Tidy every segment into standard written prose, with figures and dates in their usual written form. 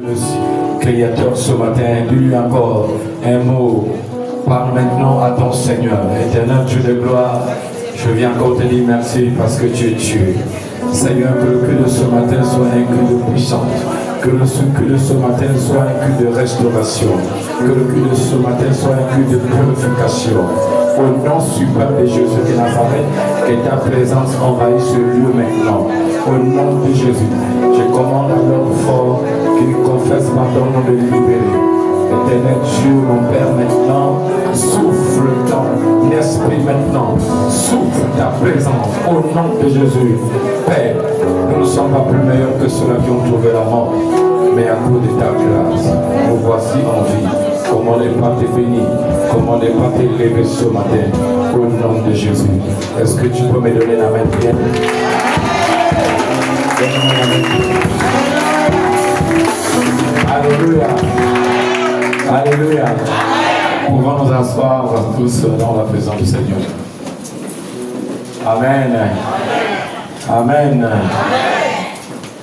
Le Créateur ce matin, dis-lui encore un mot. Parle maintenant à ton Seigneur. Éternel Dieu de gloire, je viens encore te dire merci parce que tu es Dieu. Seigneur, que le culte de ce matin soit un culte de puissance. Que le culte de ce matin soit un culte de restauration. Que le culte de ce matin soit un culte de purification. Au nom suprême de Jésus de Nazareth, que ta présence envahisse ce lieu maintenant. Au nom de Jésus, je commande à l'homme fort qu'il confesse pardon de libérer. Éternel Dieu, mon Père, maintenant, souffle ton esprit maintenant, souffle ta présence au nom de Jésus. Père, nous ne sommes pas plus meilleurs que ceux-là qui ont trouvé la mort, mais à cause de ta grâce, nous voici en vie. Comment ne pas te bénir, comment ne pas t'élever ce matin, au nom de Jésus. Est-ce que tu peux me donner la main bien? Donne-moi la main. Alléluia. Alléluia. Pouvons nous asseoir tous dans la présence du Seigneur. Amen. Amen.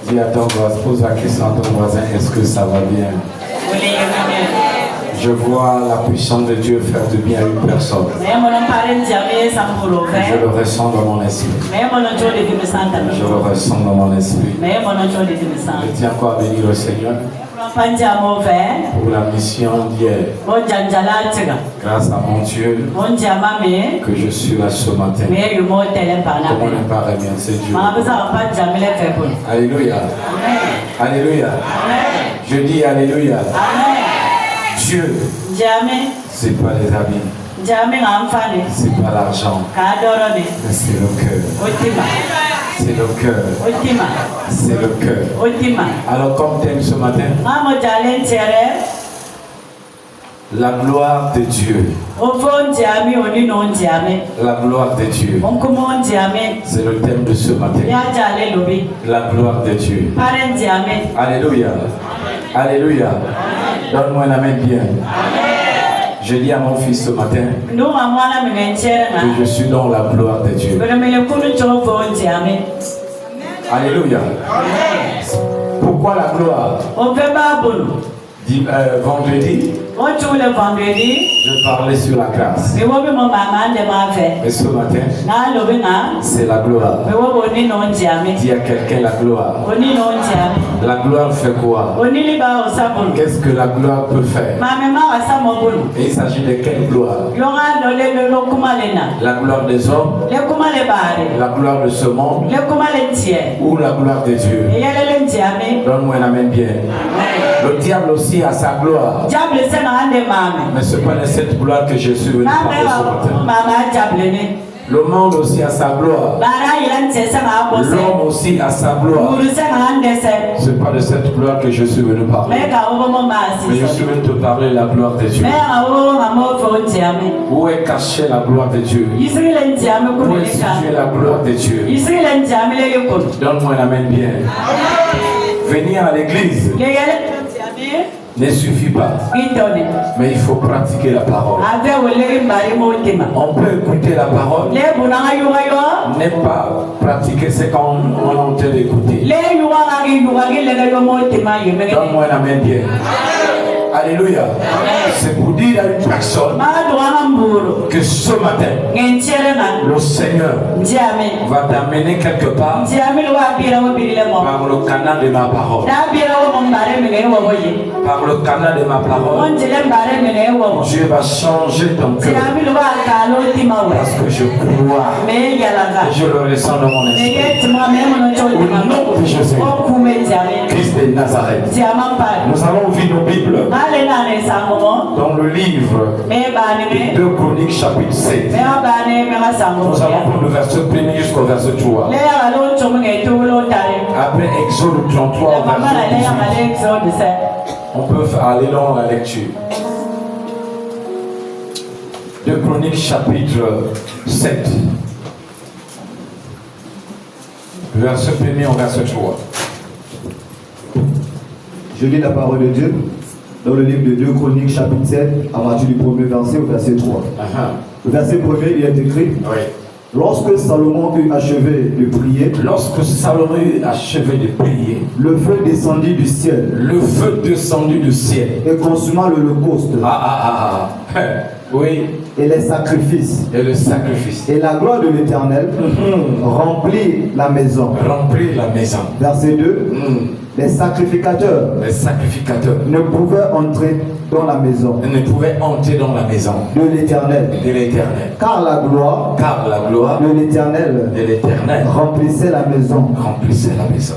Dis à ton voisin, pose la question à ton voisin, est-ce que ça va bien? Je vois la puissance de Dieu faire du bien à une personne. Je le ressens dans mon esprit. Je le ressens dans mon esprit. Je tiens encore à bénir le Seigneur pour la mission d'hier. Grâce à mon Dieu que je suis là ce matin. Comment ne pas remercier Dieu? Alléluia. Alléluia. Je dis Alléluia. Dieu, c'est pas les habits, c'est pas l'argent, mais c'est le cœur. C'est le cœur. C'est le cœur. Alors comme thème ce matin, la gloire de Dieu. La gloire de Dieu. C'est le thème de ce matin. La gloire de Dieu. Alléluia. Alléluia. Donne-moi la main bien. Je dis à mon fils ce matin que je suis dans la gloire de Dieu. Alléluia. Pourquoi la gloire? Vendredi, je parlais sur la grâce. Et ce matin, c'est la gloire. Dis à quelqu'un la gloire. La gloire fait quoi? Qu'est-ce que la gloire peut faire? Et il s'agit de quelle gloire? La gloire des hommes? La gloire de ce monde? Ou la gloire de Dieu? Donne-moi la main bien. Le diable aussi a sa gloire. Mais ce n'est pas de cette gloire que je suis venu parler ce matin. Le monde aussi a sa gloire. L'homme aussi a sa gloire. Ce n'est pas de cette gloire que je suis venu parler. Mais je suis venu te parler de la gloire de Dieu. Où est cachée la gloire de Dieu? Où est située la gloire de Dieu? Donne-moi la main bien. Venir à l'église ne suffit pas, mais il faut pratiquer la parole. On peut écouter la parole, n'est pas pratiquer ce qu'on est en train d'écouter. Donne-moi la main bien. Alléluia. C'est pour dire à une personne que ce matin, le Seigneur va t'amener quelque part par le canal de ma parole. Par le canal de ma parole, Dieu va changer ton cœur. Parce que je crois et je le ressens dans mon esprit. Au nom de Jésus, Christ de Nazareth, nous avons vu nos Bibles dans le livre des 2 Chroniques chapitre 7. Nous allons prendre le verset 1er jusqu'au verset 3. Après Exode 33 verset 18. On peut aller dans la lecture. 2 Chroniques chapitre 7. Verset 1er au verset 3. Je lis la parole de Dieu dans le livre de 2 Chroniques chapitre 7 à partir du premier verset au verset 3. Le verset 1er, il est écrit: Lorsque Salomon eut achevé de prier, lorsque Salomon eut achevé de prier, le feu descendit du ciel le feu descendit du ciel et consuma l'holocauste oui, et les sacrifices. et le sacrifice Et la gloire de l'Éternel remplit la maison. remplit la maison. Verset 2. Les sacrificateurs Les sacrificateurs ne pouvaient entrer dans la maison ne pouvaient entrer dans la maison de l'Éternel, de l'Éternel, car la gloire car la gloire de l'Éternel de l'Éternel remplissait la maison. remplissait la maison.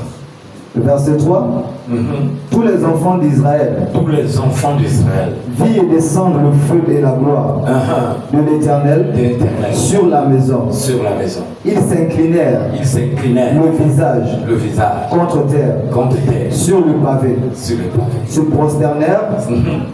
Verset 3. Tous les enfants d'Israël Tous les enfants d'Israël virent descendre le feu et la gloire de de l'Éternel l'Éternel sur la maison. sur la maison. Ils s'inclinèrent Ils s'inclinèrent le visage contre terre contre terre sur le pavé, sur le pavé. se prosternèrent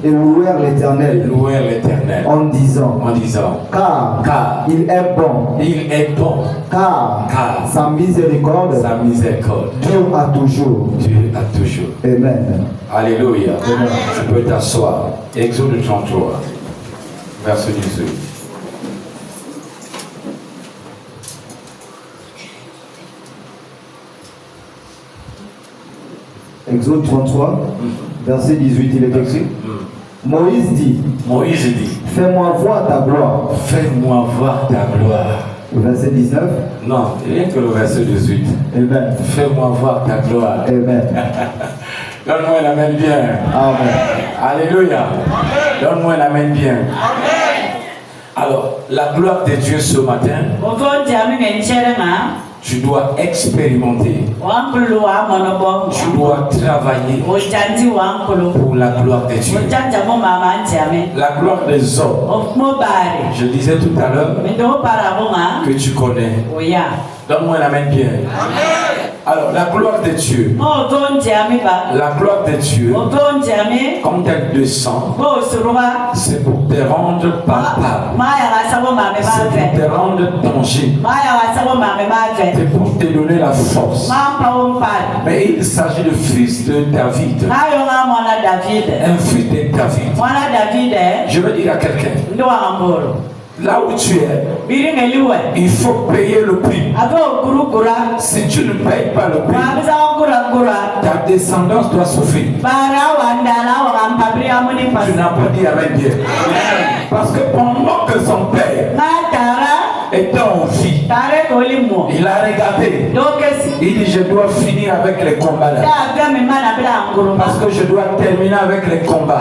et louèrent Ils l'Éternel louèrent l'Éternel en disant, en disant car il est bon, il est bon, car car sa miséricorde sa miséricorde dure à toujours. Dieu a toujours. Amen. Alléluia. Tu peux t'asseoir. Exode 33, verset 18. Exode 33, verset 18, il est écrit. Moïse dit, Moïse dit, fais-moi voir ta gloire. fais-moi voir ta gloire. Verset 19. Non, rien que le verset 18. Amen. Fais-moi voir ta gloire. Amen. Donne-moi un amen bien. Amen. Alléluia. Donne-moi un amen bien. Alors, la gloire de Dieu ce matin, tu dois expérimenter. Tu dois travailler pour la gloire de Dieu. La gloire des hommes. Je disais tout à l'heure que tu connais. Donne-moi un amen bien. Alors, la gloire de Dieu. La gloire de Dieu, quand elle descend, c'est pour te rendre palpable. C'est pour te rendre tangible. C'est pour te donner la force. Mais il s'agit de fils de David. Un fils de David. Je veux dire à quelqu'un, là où tu es, il faut payer le prix. Si tu ne payes pas le prix, ta descendance doit souffrir. Tu n'as pas dit amen bien. Parce que pendant que son père était en vie, il a regardé. Il dit, je dois finir avec les combats là. Parce que je dois terminer avec les combats.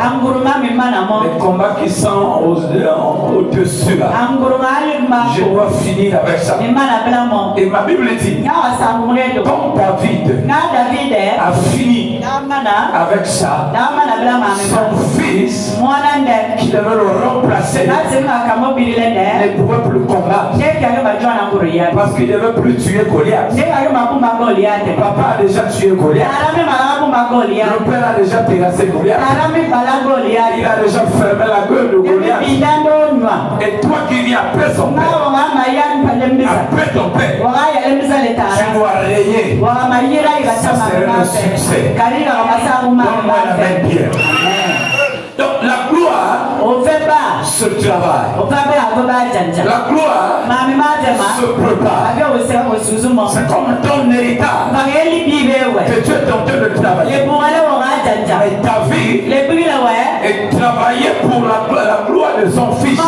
Les combats qui sont au-dessus là. Je dois finir avec ça. Et ma Bible dit, quand David a fini avec ça, son fils qui devait le remplacer ne pouvait plus combattre. Parce qu'il ne devait plus tuer Goliath. Papa a déjà tué Goliath. Le père a déjà terrassé Goliath. Il a déjà fermé la gueule de Goliath. Et toi qui viens après son père, après ton père, tu dois rayer. Ça serait le succès. Donne-moi la main bien. Donc la gloire se travaille. La gloire se prépare. C'est comme ton héritage que tu es en train de travailler. Mais David est travaillé pour la gloire de son fils.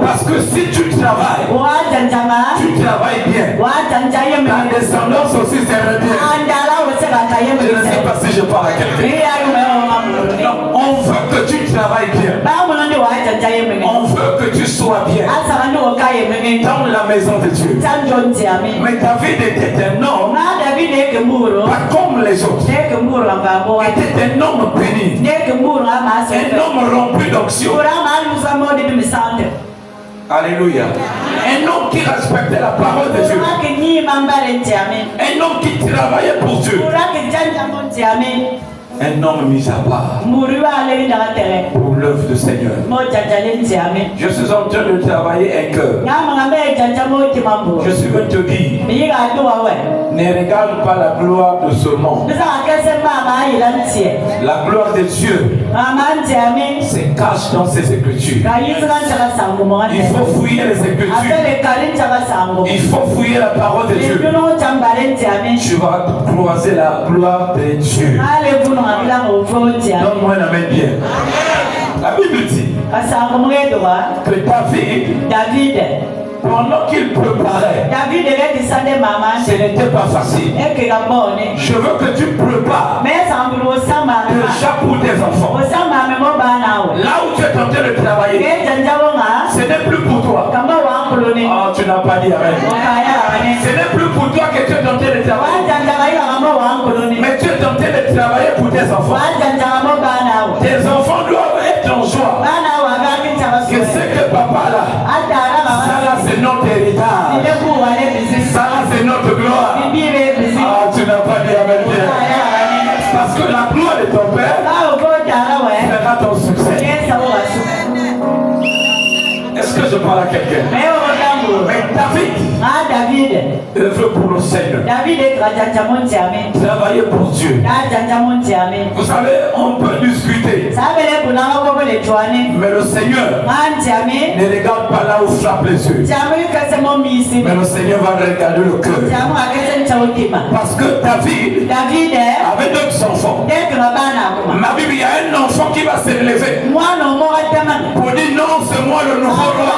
Parce que si tu travailles bien. Ta descendance aussi sera bien. Je ne sais pas si je parle à quelqu'un. Non, on veut que tu travailles bien. On veut que tu sois bien dans la maison de Dieu. Mais David était un homme pas comme les autres. Il était un homme béni. Un homme rempli d'onction. Alléluia. Un homme qui respectait la parole de Dieu. Un homme qui travaillait pour Dieu. Un homme mis à part pour l'œuvre du Seigneur. Je suis en train de travailler un cœur. Je suis venu te dire, ne regarde pas la gloire de ce monde. La gloire de Dieu se cache dans ses écritures. Il faut fouiller les écritures. Il faut fouiller la parole de Dieu. Tu vas croiser la gloire de Dieu. Donne-moi un amen bien. La Bible dit que David, pendant qu'il préparait, ce n'était pas facile. Je veux que tu prépares déjà pour tes enfants. Là où tu es en train de travailler, ce n'est plus pour toi. Oh, tu n'as pas dit amen. Ce n'est plus pour toi que tu es en train de travailler. Mais tu es en train de travailler pour tes enfants. Tes enfants doivent être en joie. Que ce que papa là, c'est notre héritage. Ça, c'est notre gloire. Ah, tu n'as pas dit amen bien. Parce que la gloire de ton père fera ton succès. Est-ce que je parle à quelqu'un? Mais David œuvre pour le Seigneur. Travailler pour Dieu. Vous savez, on peut discuter. Mais le Seigneur ne regarde pas là où frappe les yeux. Mais le Seigneur va regarder le cœur. Parce que David avait d'autres enfants. Ma Bible, il y a un enfant qui va se lever pour dire non, c'est moi le nouveau roi.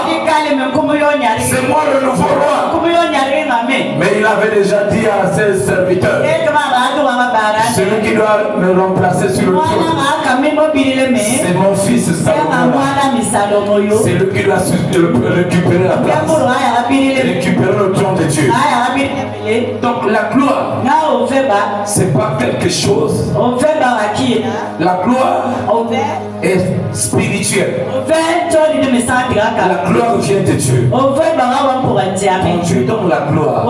C'est moi le nouveau roi. Mais il avait déjà dit à ses serviteurs, celui qui doit me remplacer sur le trône, c'est mon fils Salomon. C'est lui qui doit récupérer la place, récupérer le trône de Dieu. Donc la gloire, c'est pas quelque chose. La gloire est spirituelle. La gloire vient de Dieu. Quand Dieu donne la gloire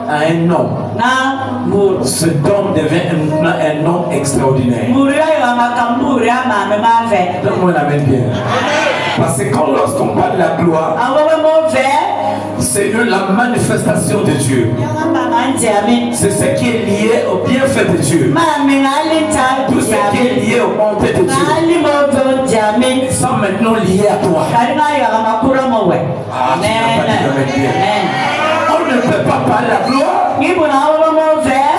à un homme, ce homme devient un homme extraordinaire. Donne-moi la main bien. Parce que lorsqu'on parle de la gloire, c'est la manifestation de Dieu. C'est ce qui est lié au bienfait de Dieu. Tout ce qui est lié au bonté de Dieu. Ils sont maintenant liés à toi. Ah, on ne peut pas parler de la gloire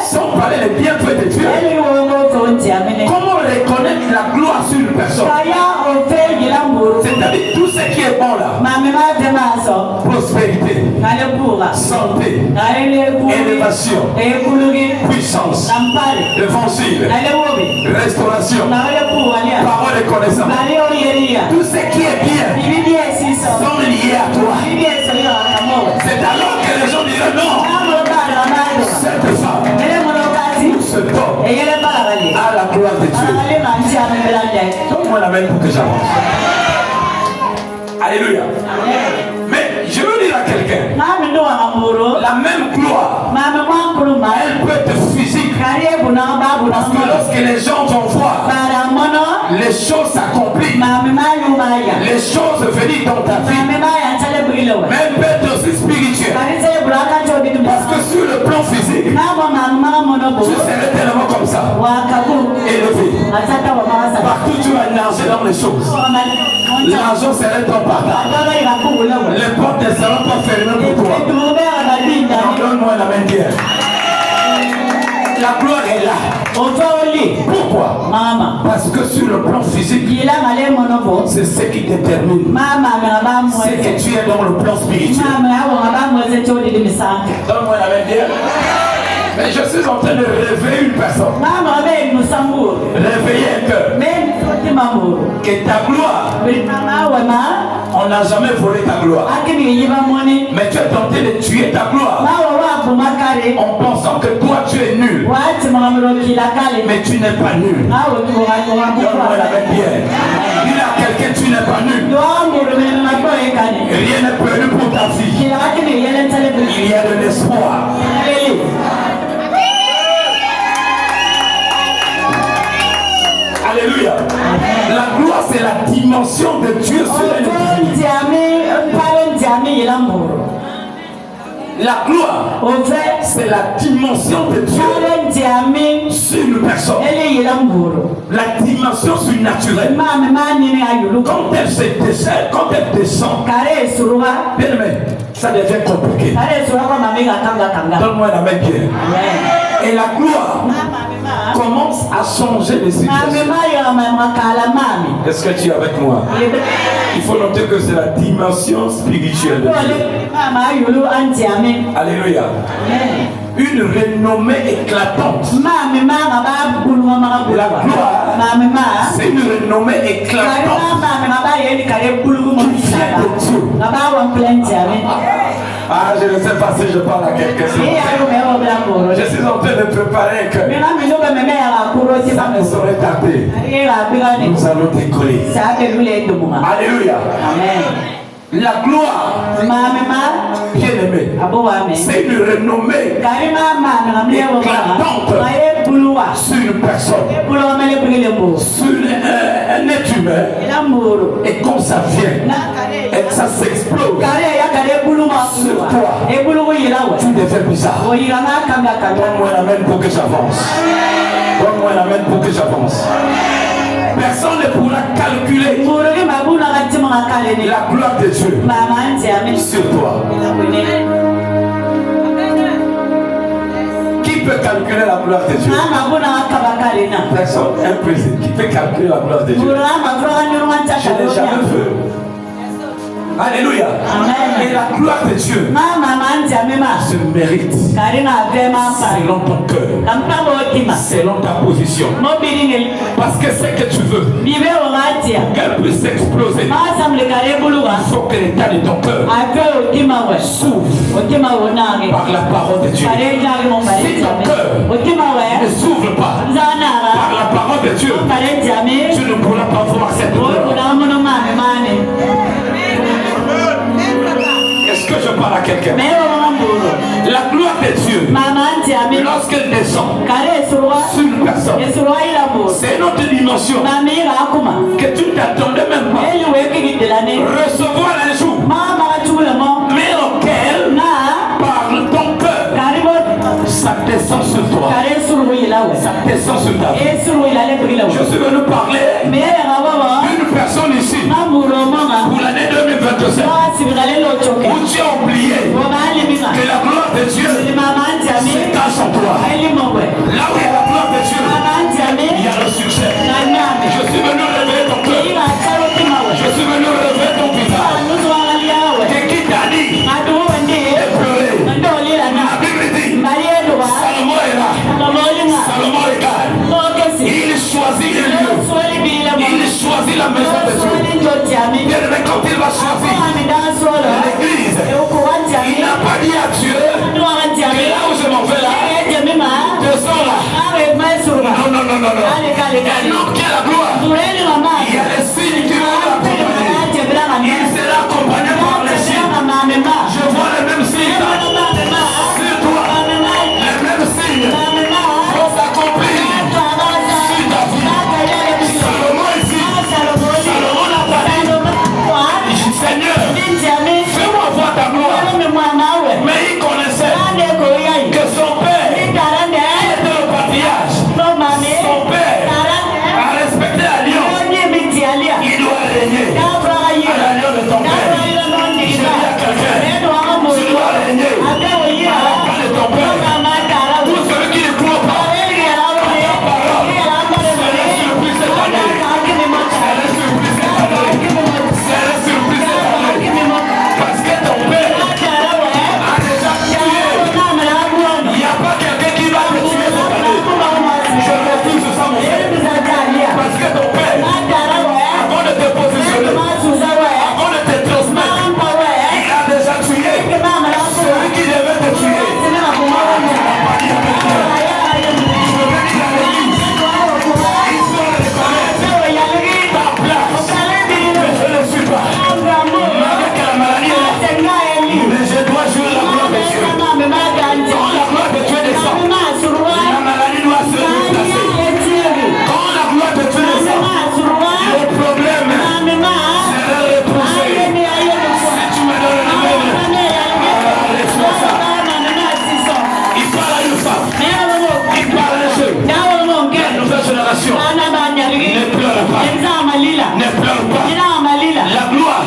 sans parler des bienfaits de Dieu. Comment reconnaître la gloire sur une personne? C'est-à-dire tout ce qui est bon là. Prospérité, santé, élévation, puissance, évangile, restauration, parole et connaissance. Tout ce qui est bien sont liés à toi. C'est alors que les gens diront non. Cette femme, ce homme a la gloire de Dieu. Donne-moi la main pour que j'avance. Alléluia. Mais je veux dire à quelqu'un, la même gloire, elle peut être physique. Parce que lorsque les gens vont voir les choses s'accomplir, les choses venir dans ta vie, mais elle peut être aussi spirituelle. Parce que sur le plan physique, tu serais tellement comme ça, élevé. Partout tu vas nager dans les choses. L'argent serait ton partage. Les portes ne seront pas fermées pour toi. Donne-moi la main bien. La gloire est là. Pourquoi? Parce que sur le plan physique, c'est ce qui détermine ce que tu es dans le plan spirituel. Donne-moi la main bien. Mais je suis en train de réveiller une personne. Réveiller un cœur. Que ta gloire, on n'a jamais volé ta gloire. Mais tu es tenté de tuer ta gloire en pensant que toi tu es nul. Mais tu n'es pas nul. Donne-moi la main bien. Dis à quelqu'un, tu n'es pas nul. Rien n'est perdu pour ta vie. Il y a de l'espoir. c'est la dimension de Dieu sur une vie. La gloire, c'est la dimension de Dieu sur une personne. La dimension surnaturelle. Quand elle se descend, bien aimé, ça devient compliqué. Donne-moi la main bien. Et la gloire commence à changer les situations. Est-ce que tu es avec moi? Il faut noter que c'est la dimension spirituelle de Dieu. Alléluia. Une renommée éclatante. La gloire, c'est une renommée éclatante qui vient de Dieu. Ah, je ne sais pas si je parle à quelqu'un. Je suis en train de préparer que ça ne saurait tarder. Nous allons décoller. Alléluia. Amen. La gloire, bien aimé, c'est une renommée éclatante sur une personne, sur un être humain. Et quand ça vient, et que ça s'explose sur toi, tu deviens bizarre. Donne-moi la main pour que j'avance. Donne-moi la main pour que j'avance. Personne ne pourra calculer la gloire de Dieu sur toi. Qui peut calculer la gloire de Dieu? Personne, impossible. Qui peut calculer la gloire de Dieu? Je n'ai jamais fait. Alléluia. Amen. Et la gloire de Dieu se mérite selon ton cœur, selon ta position. Parce que c'est que tu veux qu'elle puisse exploser. Il faut que l'état de ton cœur s'ouvre par la parole de Dieu. Si ton cœur ne s'ouvre pas par la parole de Dieu, tu ne pourras pas voir cette gloire. Est-ce que je parle à quelqu'un? La gloire de Dieu, lorsqu'elle descend sur une personne, c'est une autre dimension que tu ne t'attendais même pas recevoir un jour, mais auquel par ton cœur ça descend sur toi, ça descend sur ta vie. Je suis venu parler d'une personne ici pour l'année 2027 où tu as oublié que la gloire de Dieu se cache en toi. Là où il y a la gloire de Dieu, il y a le succès. Je suis venu réveiller ton cœur. Je suis venu réveiller ton visage. Et qui t'a dit de pleurer? La Bible dit Salomon est là. Salomon est calme. Il choisit le lieu. Il choisit la maison de Dieu. Bien aimé, quand il va choisir l'église, il n'a pas dit à Dieu que là où je m'en vais là, descends là. Non, non, non, non, non. Un homme qui a la gloire, il y a les signes qui vont l'accompagner. Il sera accompagné par les signes. Je vois les mêmes signes sur toi. Les mêmes signes vont s'accomplir sur ta vie. Salomon ici, Salomon n'a pas dit Seigneur, fais-moi voir ta gloire. Mais il connaissait que son père était le patriarche. Son père a respecté Ne pleure pas. Ne pleure pas. La gloire,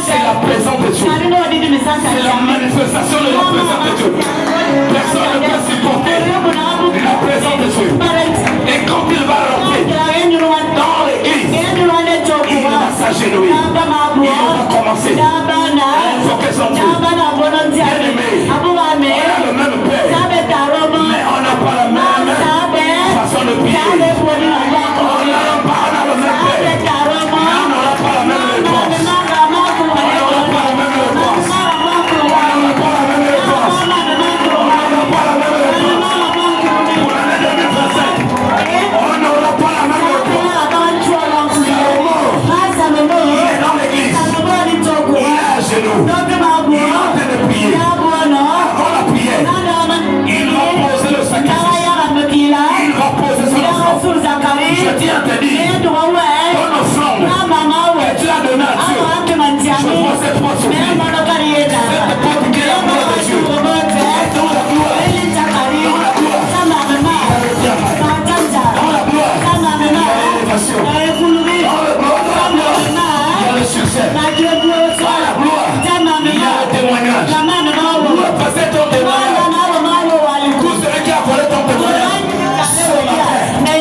c'est la présence de Dieu. C'est la manifestation de la présence de Dieu. Personne ne peut supporter la présence de Dieu. Et quand il va rentrer dans l'église, il va s'agenouiller. Il va commencer à invoquer son Dieu. Bien-aimé, on a le même Père, mais on n'a pas la même façon de prier. On n'a pas le même Père, mais on n'aura pas la même réponse. On n'aura pas la même réponse. On n'aura pas la même réponse. On n'aura pas la même réponse. Pour l'année 2025, on n'aura pas la même réponse. Salomon, il est dans l'église. Il est à genoux. Il est en train de prier. Avant la prière, il va poser le sacrifice. Il va poser son offrande. Je tiens à te dire, ton offrande que tu as donné à Dieu, je vois cette porte s'ouvrir. Cette porte qui est la gloire de Dieu. Dans la gloire. Dans la gloire. Il y a le travail. Dans la gloire. Il y a l'élévation. Dans la gloire. Il y a le succès. Dans la gloire. Il y a le témoignage. Où est passé ton témoignage? Où celui qui a volé ton témoignage? Sur la terre.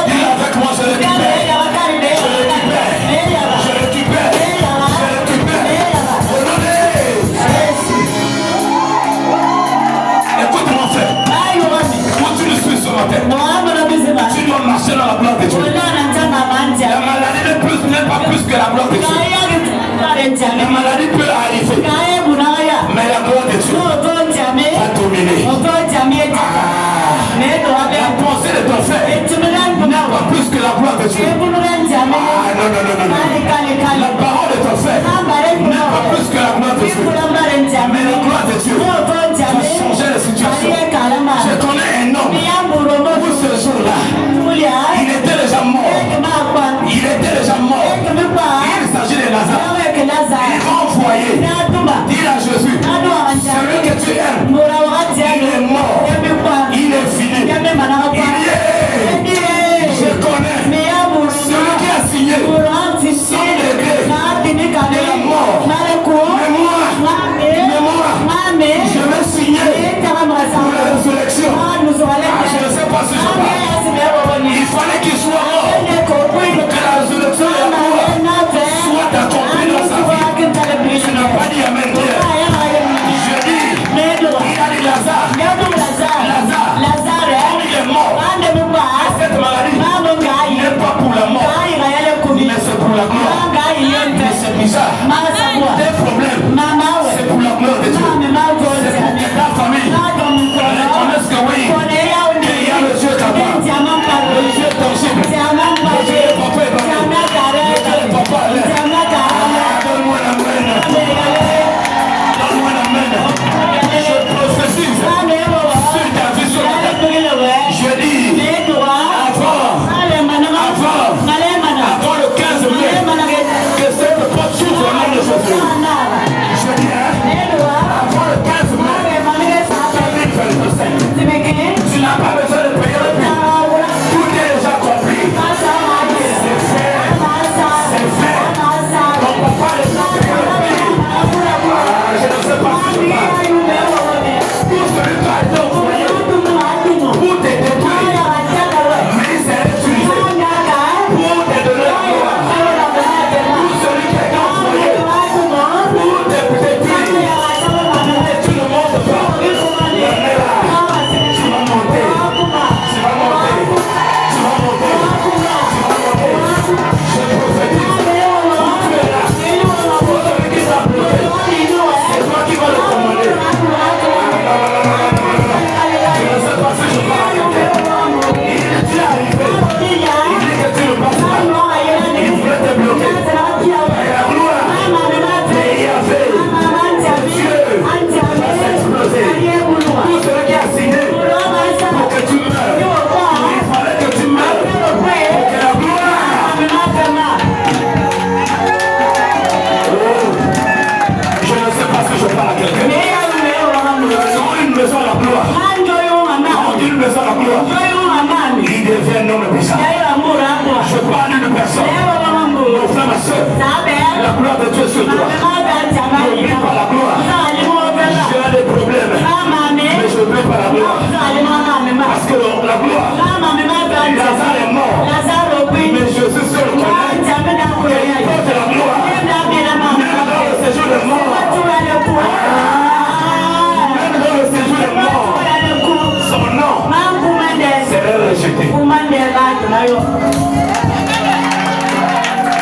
Dis avec moi, je le récupère. Je le récupère. Je le récupère. Écoute mon frère. Quand tu le suis sur la terre, tu dois marcher dans la gloire de Dieu. La maladie n'est pas plus que la gloire de Dieu. La maladie peut arriver, mais la gloire de Dieu va dominer. La pensée de ton frère n'est pas plus que la gloire de Dieu. Non. La parole de ton frère n'est pas plus que la gloire de Dieu. Mais la gloire de Dieu va changer la situation. Je connais un homme où ce jour-là, il était déjà mort. Il était déjà mort. Il s'agit de Lazare. Il va envoyer dire à Jésus, celui que tu aimes, il est mort. Il est fini. Il y est. Je connais celui qui a signé.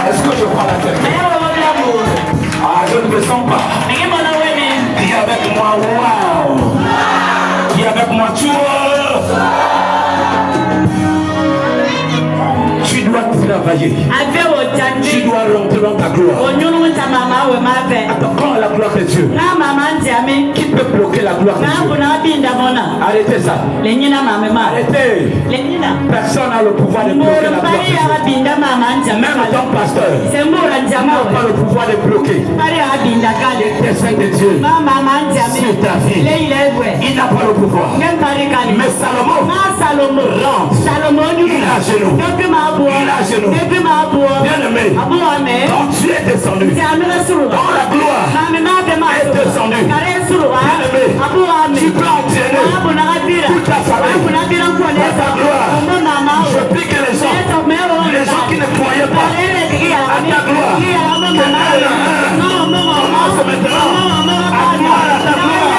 Est-ce que je parle à quelqu'un? Ah, je ne me sens pas. Qui est avec moi? Waouh! Qui est avec moi? Tu dois travailler. Tu dois rentrer dans ta gloire. Attends, quand la gloire de Dieu, qui peut bloquer la gloire de Dieu? Arrêtez ça. Arrêtez. Personne n'a le pouvoir de bloquer la gloire de Dieu. Même ton pasteur n'a pas le pouvoir de bloquer les desseins de Dieu sur ta vie. Il n'a pas le pouvoir. Mais Salomon rentre. Il a genoux. Il a genoux. Bien-aimé, quand tu es descendu, quand la gloire est descendue, bien-aimé, tu peux entraîner toute ta famille dans ta gloire. Je prie que les gens qui ne croyaient pas à ta gloire, commence maintenant à croire à ta gloire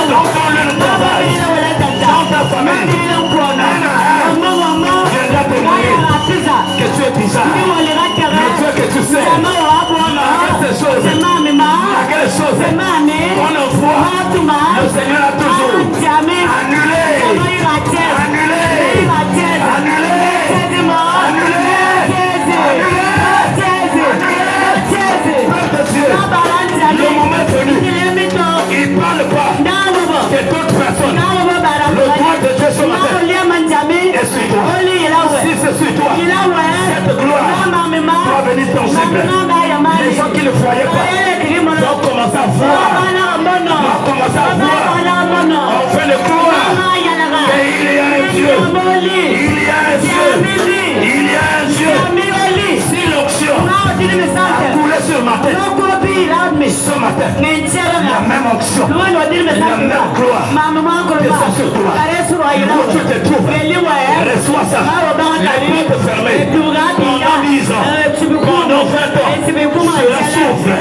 dans ton lieu de travail, dans ta famille. Viendra témoigner que tu es bizarre, le Dieu que tu sais, quelle chose, qu'on envoie, le Seigneur a toujours annulé. Le moment est venu, il ne parle pas que d'autres personnes. Le droit de Dieu ce matin est sur toi. Si c'est sur toi, cette gloire doit venir tangible. Les gens qui ne croyaient pas doivent commencer à voir. Doivent commencer à voir. On fait le gloire. Et il y a un Dieu. Il y a un Dieu. Il y a un Dieu. Si l'onction a coulé sur ma tête, ce matin, la même onction, la même gloire descend sur toi. Où tu te trouves, reçois ça. Les portes fermées pendant 10 ans, pendant 20 ans, cela souffre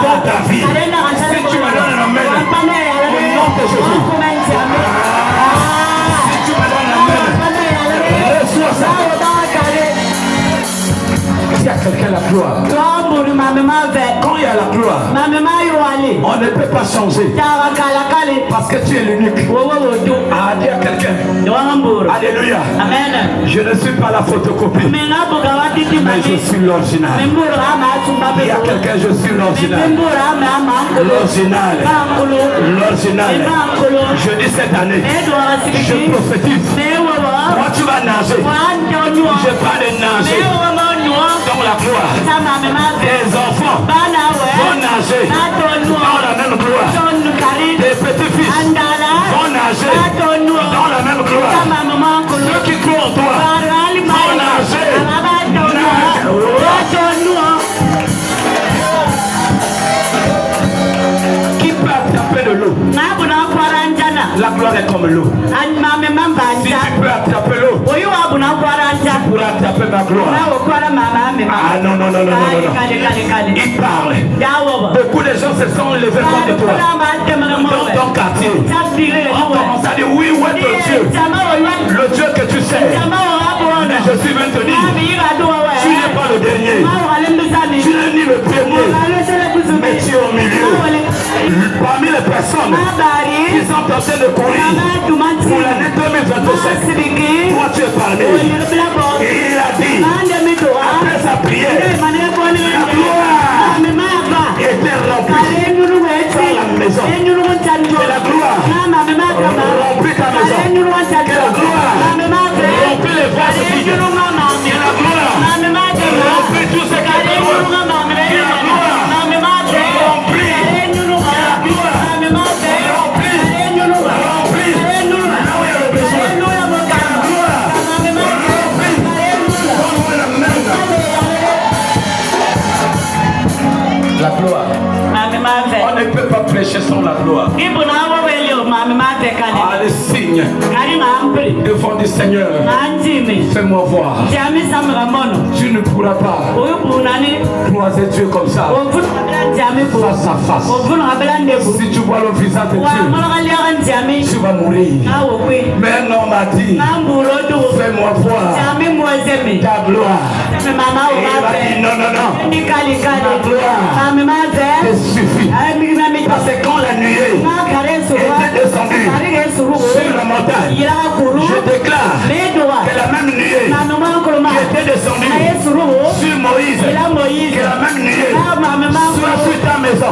dans ta vie. Si tu me donnes un amen, au nom de Jésus. Si tu me donnes un amen, reçois ça. Il y a quelqu'un la gloire. Quand il y a la gloire, on ne peut pas changer. Parce que tu es l'unique. Ah, dis à quelqu'un. Alléluia. Amen. Je ne suis pas la photocopie. Mais je suis l'original. Il y a quelqu'un, je suis l'original. L'original. L'original. Je dis cette année, je prophétise. Toi tu vas nager. Je parle de nager dans la gloire. Tes enfants vont nager dans la même gloire. Tes petits-fils vont nager dans la même gloire. Ceux qui croient en toi vont nager. Qui peut attraper de l'eau? La gloire est comme l'eau. Si tu peux attraper l'eau, tu pourras attraper ma gloire. Ah non, non, non, non, non, non. Il parle. Beaucoup de gens se sont levés contre toi. Dans ton quartier, on commence à dire oui, où est ton Dieu? Le Dieu que tu sais. Mais je suis venu te dire, tu n'es pas le dernier. Tu n'es ni le premier. Mais tu es au milieu. Parmi les personnes qui sont en train de courir pour l'année 2027, toi tu es parmi. Et il a dit, après sa prière, la gloire était remplie dans la maison. Que la gloire remplit ta maison. Que la gloire remplit les vases vides. Que la gloire remplit tout ce qui est de loin. Que la gloire remplit. La gloire. On ne peut pas prêcher sans la gloire. Ah, les signes devant du Seigneur Fais-moi voir. Tu ne pourras pas croiser Dieu comme ça, face à face. Si tu vois le visage de Dieu, tu vas mourir. Mais un homme a dit, fais-moi voir ta gloire. Et il a dit, non, non, non, ta gloire te suffit. Parce que quand la nuée était descendue sur la montagne, je déclare que la même nuée qui était descendue sur Moïse, que la même nuée soit sur ta maison,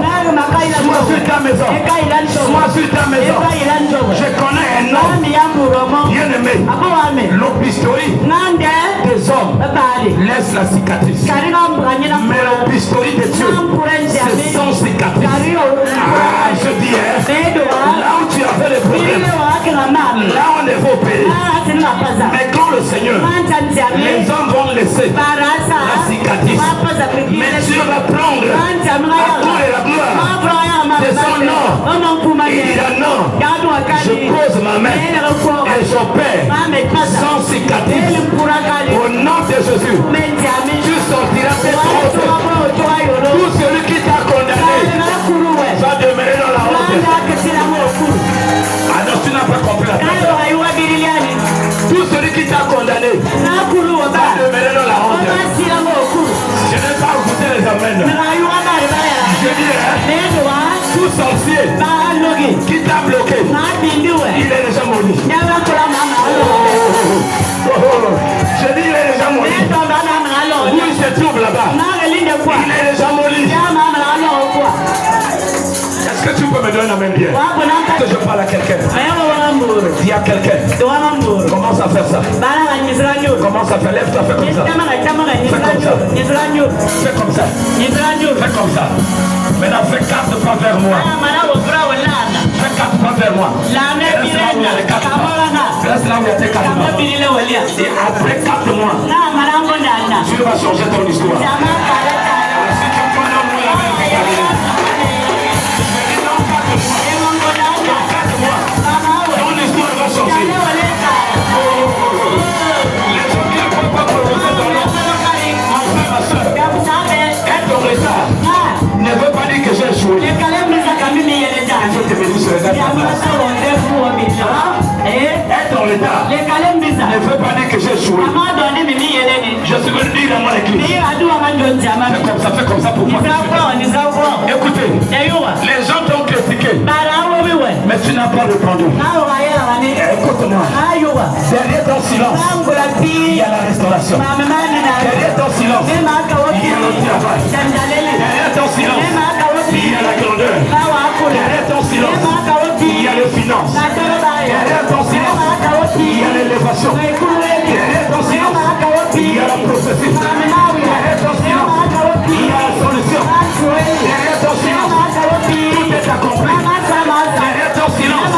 soit sur ta maison, soit sur ta maison. Je connais un homme bien aimé, l'opistorie des hommes laisse la cicatrice, mais l'opistorie de Dieu c'est sans cicatrice. Ah, je dis, là où tu as fait les problèmes, là on est vos pays. Mais quand le Seigneur, les hommes vont laisser la cicatrice, mais Dieu va prendre la gloire et la gloire de son nom. Il dit non, je pose ma main et j'opère sans cicatrice. Au nom de Jésus, tu sortiras de ton route. Tout celui qui t'a condamné va demeurer dans la honte. Ah non, tu n'as pas compris la chose. Tout celui qui t'a condamné va demeurer dans la honte. Je n'ai pas écouté les amènes. Je dis, tout sorcier qui t'a bloqué, il est déjà maudit. Je dis, il est déjà maudit. Où il se trouve là-bas, il est déjà maudit. Est-ce que tu peux me donner la main bien? Que je parle à quelqu'un. Dis à quelqu'un. Commence à faire ça. Commence à faire. Lève-toi, fais comme ça. Fais comme ça. Fais comme ça. Fais comme ça. Maintenant, fais 4 pas vers moi. Fais 4 pas vers moi. Reste là où il y a tes 4 pas. Et après 4 mois, tu vas changer ton histoire. Si tu connais moi la même ton histoire va changer. Les gens qui ne peuvent pas prononcer ton nom, mon frère, ma soeur, être en retard ne veut pas dire que j'ai échoué. Je te bénis sur les gars. Être en retard ne veut pas dire que j'ai échoué. Je suis venu dire dans mon église. Fais comme ça pour moi. Écoutez, les gens t'ont critiqué, mais tu n'as pas répondu. Écoute-moi. Derrière ton silence, il y a la restauration. Derrière ton silence, il y a le travail. Derrière ton silence, il y a la grandeur. Derrière ton silence, il y a les finances. Derrière ton silence, il y a l'élévation. Derrière ton silence, il y a la prophétie. Derrière ton silence, il y a la solution. Derrière ton silence, tout est accompli. Derrière ton silence,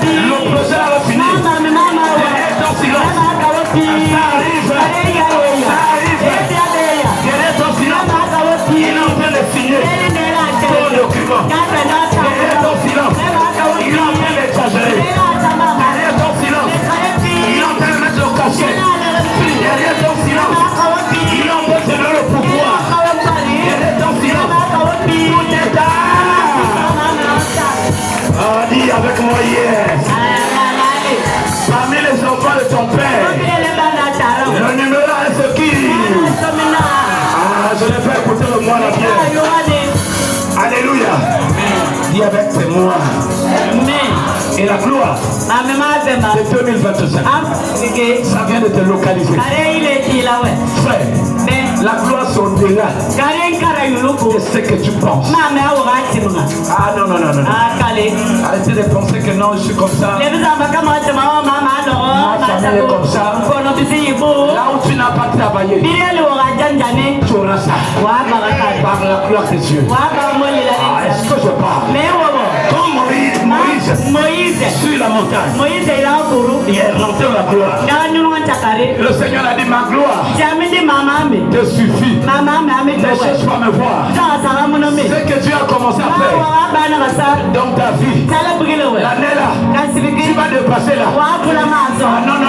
le projet va finir. Derrière ton silence, ça arrive. Ça arrive. Derrière ton silence, il est en train de signer ton document. Derrière ton silence, il est en train d'exagérer. Derrière ton silence, il est en train de mettre le cachet. Derrière ton silence, il est en train de donner le pouvoir. Derrière ton silence, tout est là. Ah, dis avec moi yes. Parmi les enfants de ton père, le numéro 1 c'est qui? Ah, je n'ai pas écouté le moi la bière. Alléluia. Dis avec c'est moi. Et la gloire de 2025, ça vient de te localiser. Frère, la gloire c'est au-delà de ce que tu penses. Ah non, non, non, non. Arrêtez de penser que non, je suis comme ça. Ma famille est comme ça. Là où tu n'as pas travaillé, tu auras ça. Par la gloire de Dieu. Ah, est-ce que je parle? Comme Moïse Moïse, sur la montagne, il est rentré dans la gloire. Le Seigneur a dit, ma gloire te suffit. Ne cherche pas à me voir. Ce que Dieu a commencé à faire dans ta vie, l'année là, tu vas dépasser là. Ah, non.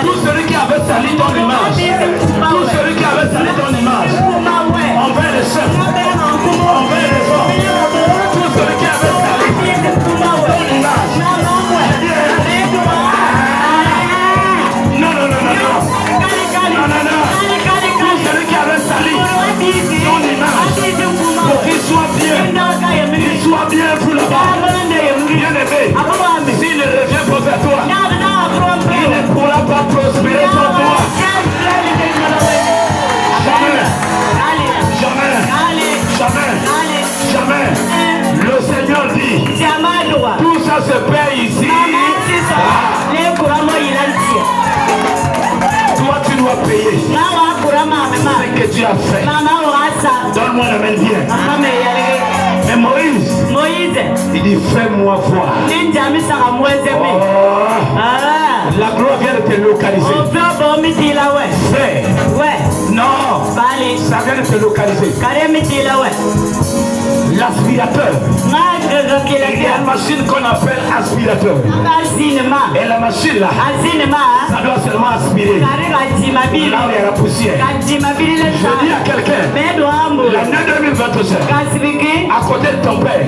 Tout celui qui avait sali ton image, tout celui qui avait sali ton image, envers les chefs, envers les hommes, tout celui qui avait sali ton image, non. Tout celui qui avait sali ton image, pour qu'il soit bien pour là-bas. Bien aimé, s'il revient pour toi, il ne pourra pas prospérer sans toi. Jamais. Le Seigneur dit, tout ça se paie ici. Toi, tu dois payer ce que tu as fait. Donne-moi la main bien. Mais Moïse, il dit, fais-moi voir. La gloire vient de te localiser. Fais. Non. Ça vient de te localiser. L'aspirateur. Il y a une machine qu'on appelle aspirateur. Et la machine là, ça doit seulement aspirer là où il y a la poussière. Je dis à quelqu'un, l'année 2025, à côté de ton père,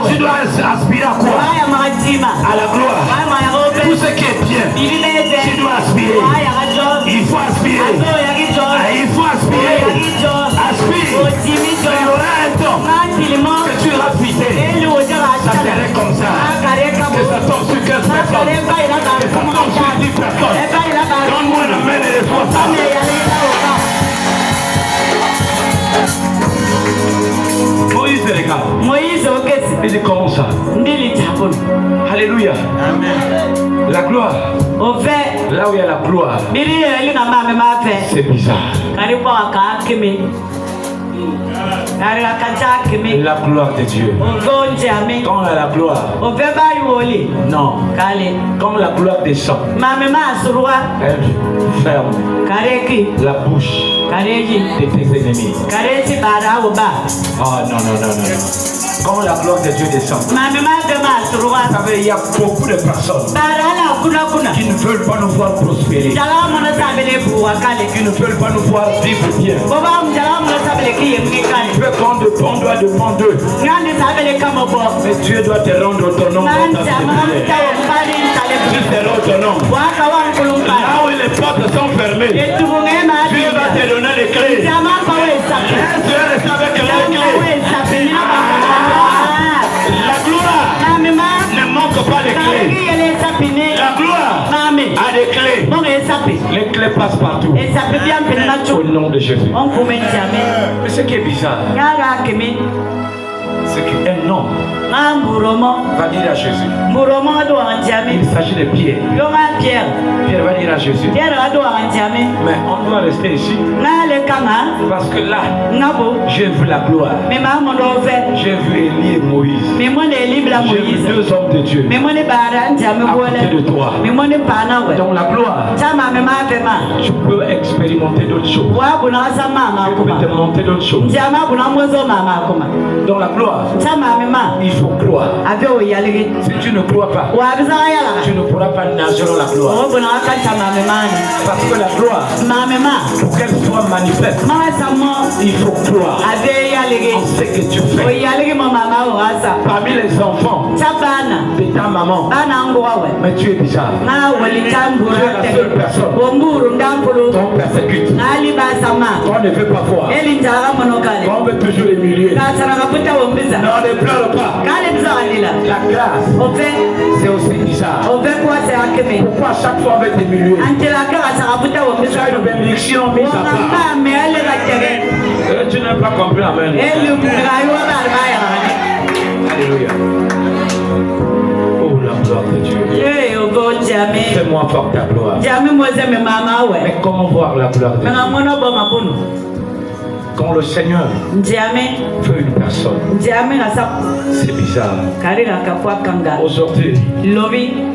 tu dois aspirer à quoi? À la gloire. Tout ce qui est bien, tu dois aspirer. Il faut aspirer. Il faut aspirer. Aspire. Il y aura un temps que tu iras fitter. Ça serait comme ça. Que ça tombe sur 15 personnes. Que ça tombe sur 10 personnes. Donne-moi la main et laisse-moi ça. Moïse regarde. Il dit comment ça? Alléluia. Amen. La gloire. Là où il y a la gloire, c'est bizarre. La gloire de Dieu. Quand on a la gloire, non. Comme la gloire des gens, elle ferme la bouche de tes ennemis. Oh non. Quand la gloire de Dieu descend, ça veut dire qu'il y a beaucoup de personnes qui ne veulent pas nous voir prospérer, qui ne veulent pas nous voir vivre bien. On doit dépendre d'eux. Mais Dieu doit te rendre autonome dans ta sécurité. Tu seras autonome. Là où les portes sont fermées, Dieu va te donner les clés. Dieu reste avec les clés. La gloire ne manque pas de clés. La gloire a des clés. Les clés passent partout. Au nom de Jésus. Mais ce qui est bizarre, c'est qu'un homme va dire à Jésus. Il s'agit de Pierre. Pierre va dire à Jésus. Mais on doit rester ici. Parce que là, j'ai vu la gloire. J'ai vu Élie et Moïse. J'ai vu deux hommes de Dieu à côté de toi. Donc la gloire, tu peux expérimenter d'autres choses. Tu peux te monter d'autres choses. Dans la gloire, il faut croire. Si tu ne crois pas, tu ne pourras pas nager dans la gloire. Parce que la gloire, pour qu'elle soit manifeste, il faut croire en ce que tu fais. Parmi les enfants de ta maman, mais tu es bizarre. Tu es la seule personne qu'on persécute. On ne veut pas voir. On veut toujours humilier. Non, ne pleure pas. La grâce, c'est aussi bizarre. Pourquoi chaque fois on veut t'humilier? Tu as une bénédiction mise à part. Tu n'as pas compris la main. Alléluia. Oh la gloire de Dieu. Fais-moi voir ta gloire. Mais comment voir la gloire de Dieu? Quand le Seigneur veut une personne, c'est bizarre. Aujourd'hui,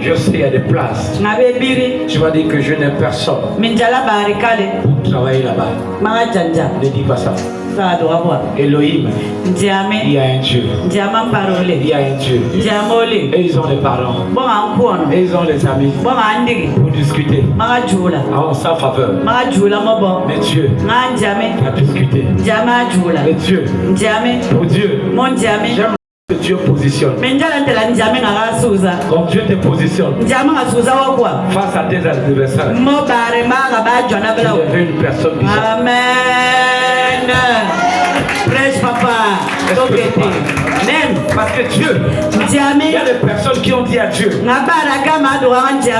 je sais qu'il y a des places. Tu vas dire que je n'ai personne pour travailler là-bas. Ne dis pas ça. Elohim, il y a un Dieu. Il y a un Dieu. Et ils ont des parents. Et ils ont des amis pour discuter en sa faveur. Mais Dieu a discuté. Mais Dieu, pour Dieu, j'aime que Dieu positionne. Quand Dieu te positionne face à tes adversaires, tu deviens une personne bizarre. Amen. Prêche papa. Amen. Parce que Dieu, il y a des personnes qui ont dit à Dieu, Seigneur,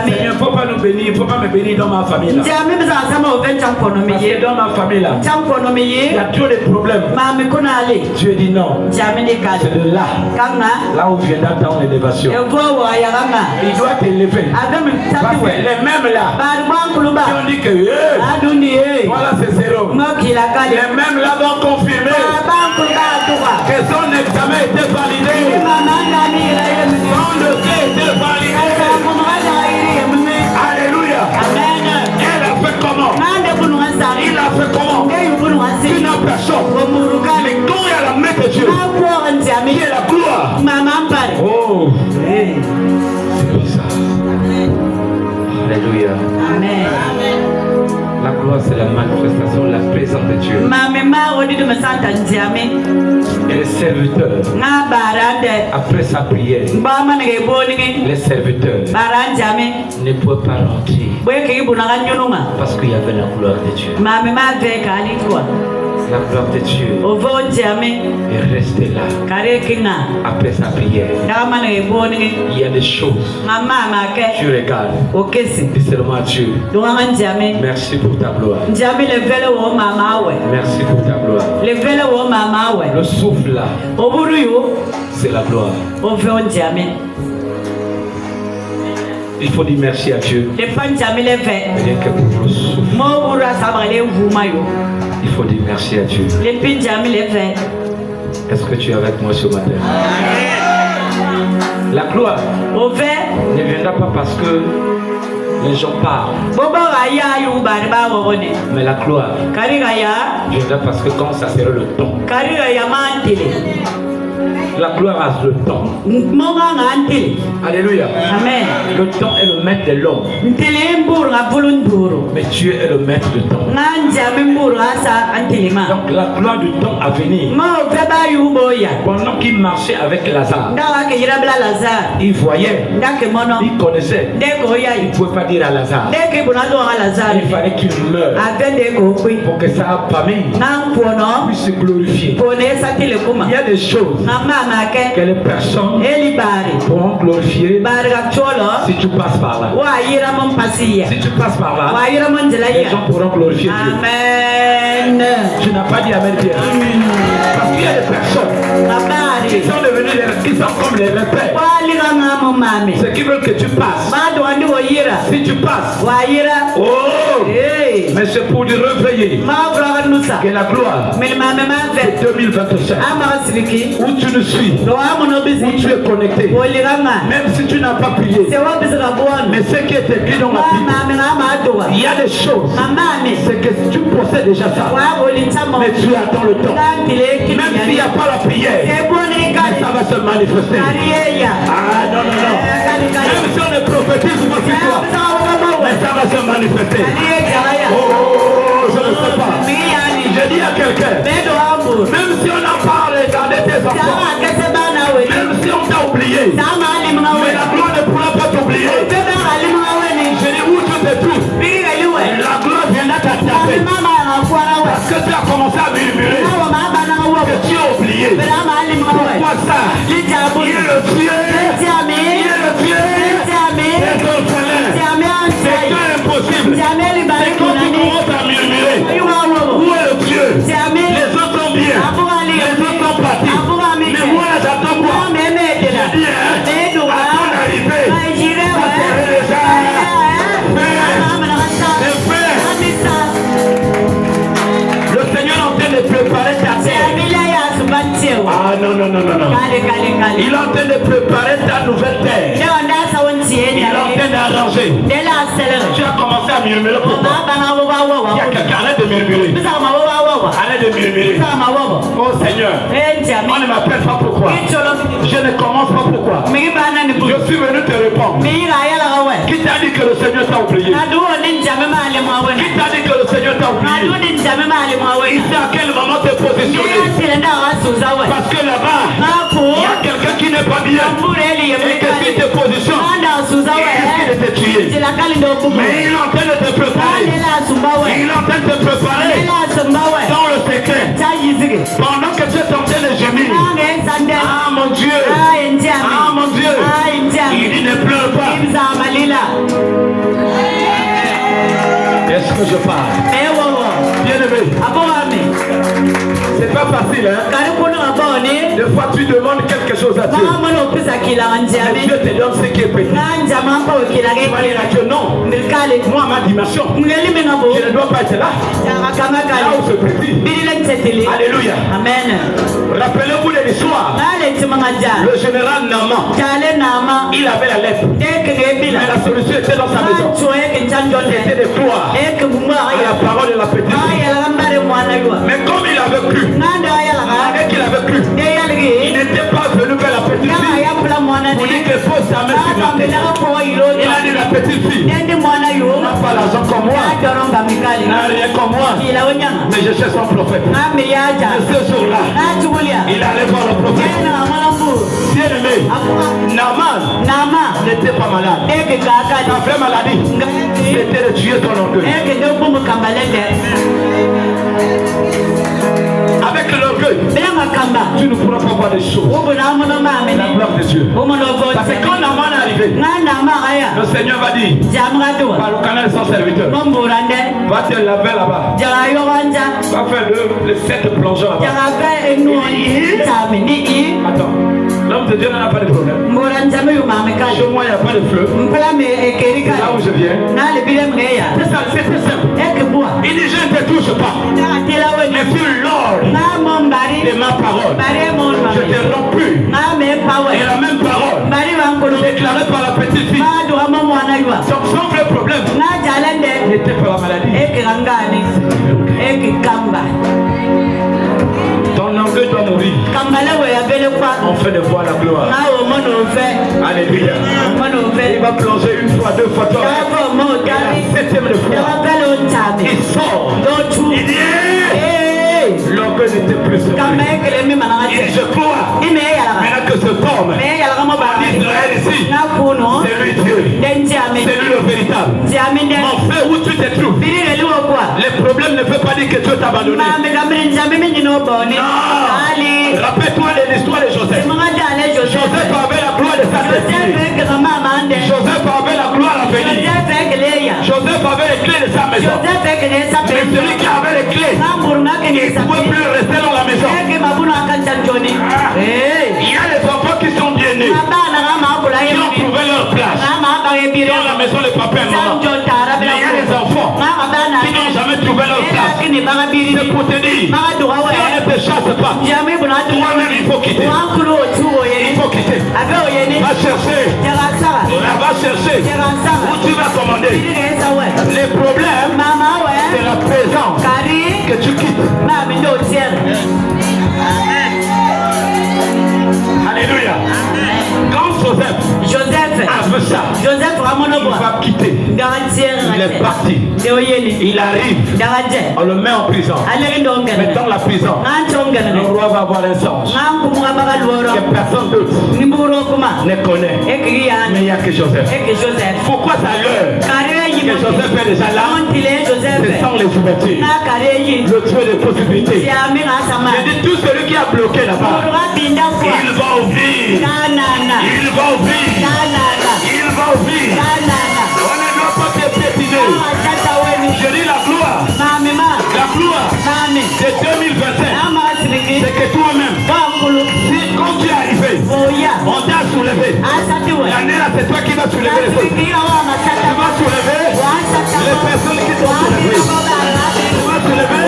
il ne faut pas nous bénir, il ne faut pas me bénir dans ma famille là. Parce que dans ma famille là, il y a trop de problèmes. Dieu dit non. C'est de là où viendra ton élévation. Il doit t'élever. Parce que les mêmes là, qui ont dit que voilà c'est zéro. Les mêmes là vont confirmer que son examen était validé. Son dossier était validé. Alléluia. Elle a fait comment? Il a fait comment? Une personne. Mais quand il y a la main de Dieu, qui est la gloire. Oh, c'est bizarre. Alléluia. Amen. La gloire, c'est la manifestation, la présence de Dieu. Et les serviteurs, après sa prière, les serviteurs ne pouvaient pas rentrer parce qu'il y avait la gloire de Dieu. La gloire de Dieu est restée là. Après sa prière, il y a des choses. Tu regardes. Dis seulement Dieu. Merci pour ta gloire. Merci pour ta gloire. Le souffle là, c'est la gloire. Il faut dire merci à Dieu. Rien que pour le souffle. Il faut dire merci à Dieu. Est-ce que tu es avec moi ce matin? La gloire ne viendra pas parce que les gens parlent. Mais la gloire viendra parce que quand ça sera le temps. La gloire a le temps. Alléluia. Amen. Le temps est le maître de l'homme. Mais Dieu est le maître du temps. Donc la gloire du temps à venir. Pendant qu'il marchait avec Lazare, il voyait, il connaissait. Il ne pouvait pas dire à Lazare. Il fallait qu'il meure pour que sa famille puisse se glorifier. Il y a des choses que les personnes pourront glorifier si tu passes par là. Si tu passes par là, les gens pourront glorifier Dieu. Amen. Tu n'as pas dit Amen bien. Parce qu'il y a des personnes qui sont devenues qui sont comme les repères. Ceux qui veulent que tu passes. Si tu passes, oh, mais c'est pour te réveiller que la gloire de 2025 où tu nous suis, où tu es connecté, même si tu n'as pas prié, mais ce qui est écrit dans ma Bible, il y a des choses, c'est que tu possèdes déjà ça, mais tu attends le temps. Même s'il n'y a pas la prière, mais ça va se manifester. Ah non, non, non. Même si on est prophétise pour toi, mais ça va se manifester. Oh, je ne sais pas. Je dis à quelqu'un, même si on en parle dans tes enfants, même si on t'a oublié, mais la gloire ne pourra pas t'oublier. Je dis où tu te trouves, la gloire viendra t'attraper. Parce que tu as commencé à murmurer que tu as oublié. Pourquoi ça? Il est le Dieu. Il est le Dieu. C'est ton frère. C'est pas impossible. C'est quand tu commences à murmurer. Où est le Dieu? Les autres sont bien. Les autres sont partis. Mais moi j'attends quoi? Je dis à ton arrivée, ça serait déjà fait. Le Seigneur est en train de préparer non. Il est en train de préparer ta nouvelle terre. Il est en train d'arranger. Tu as commencé à murmurer pourquoi? Il y a quelqu'un, arrête de murmurer. Arrête de murmurer. Oh Seigneur, on ne m'appelle pas pourquoi. Je ne commence pas pourquoi. Je suis venu te répondre. Qui t'a dit que le Seigneur t'a oublié? Qui t'a dit que le Seigneur t'a oublié? Il sait à quel moment te positionner. Parce que là-bas, il y a quelqu'un qui n'est pas bien. Et que si te positionnes, il risque de te tuer. Mais il est en train de te préparer. Il est en train de te préparer dans le secret. Pendant que tu es en train de gémir. Ah mon Dieu. Ah mon Dieu. Il dit ne pleure pas. Est-ce que je parle? Bien aimé. C'est pas facile, hein? Des fois tu demandes quelque chose à Dieu. Et Dieu te donne ce qui est petit. Tu vas dire à Dieu non. Moi, ma dimension, je ne dois pas être là. Là où c'est petit. Alléluia. Amen. Rappelez-vous de l'histoire. Le général Naaman, il avait la lèpre. Mais la solution était dans sa maison. C'était de croire à la parole de la petite fille. Mais comme il avait cru, et qu'il avait cru, il n'était pas venu vers la petite fille pour dire qu'il faut sa main sur la tête. Il a dit la petite fille, n'a pas l'argent comme moi, n'a rien comme moi, mais je cherche un prophète. Et ce jour-là, il allait voir le prophète. Bien aimé, Naaman n'était pas malade. Sa vraie maladie, c'était de tuer son orgueil. Avec l'orgueil, tu ne pourras pas voir des choses. La gloire de Dieu. Parce que quand Naaman est arrivé, le Seigneur va dire par le canal de son serviteur, va te laver là-bas. Va faire les 7 plongeons là-bas. Attends, l'homme de Dieu n'en a pas de problème. Chez moi, il n'y a pas de fleuve. C'est là où je viens. C'est très simple. Il dit je ne te touche pas. Mais fut l'ordre de ma parole. Je t'ai rompu. Et la même parole déclarée par la petite fille. Donc son vrai problème n'était pas la maladie. Ton orgueil doit mourir. On fait de voir la gloire. Alléluia. Il va plonger une fois, 2 fois, 3 fois. Et la 7e fois, il sort. Il dit l'orgueil n'était plus sur lui. Il dit je crois maintenant que ce homme en Israël ici, c'est lui Dieu. C'est lui le véritable. Mon frère, où tu te trouves, les problèmes ne peuvent pas dire que Dieu t'a abandonné. Non. Rappelle-toi de l'histoire de Joseph. Joseph avait la gloire de sa destinée. Joseph avait la gloire à venir. Joseph avait les clés de sa maison. Mais celui qui avait les clés, il ne pouvait plus rester dans la maison. Il y a les enfants qui sont bien nés, qui ont trouvé leur place dans la maison de papa et maman. Mais il y a les enfants qui n'ont jamais trouvé leur place. C'est pour te dire, si on ne te chasse pas, toi-même il faut quitter. Il faut quitter. Va chercher. Va chercher où tu vas commander. Les problèmes, c'est la présence que tu quittes. Alléluia. Quand Joseph a vu ça, il va quitter. Il est parti. Il arrive. On le met en prison. Mais dans la prison, le roi va avoir un songe que personne d'autre ne connaît. Mais il n'y a que Joseph. Pourquoi ça l'heure que Joseph est déjà là? C'est sans les ouvertures. Le Dieu des possibilités. Je dis tout celui qui a bloqué là-bas, il va ouvrir. Il va ouvrir. Il va ouvrir. On ne doit pas te piétiner. Je dis la gloire. La gloire de 2025. C'est que toi-même, si quand tu es arrivé, on t'a soulevé. L'année là, c'est toi qui vas soulever les autres. Tu vas soulever les personnes qui sont soulevées. Tu vas soulever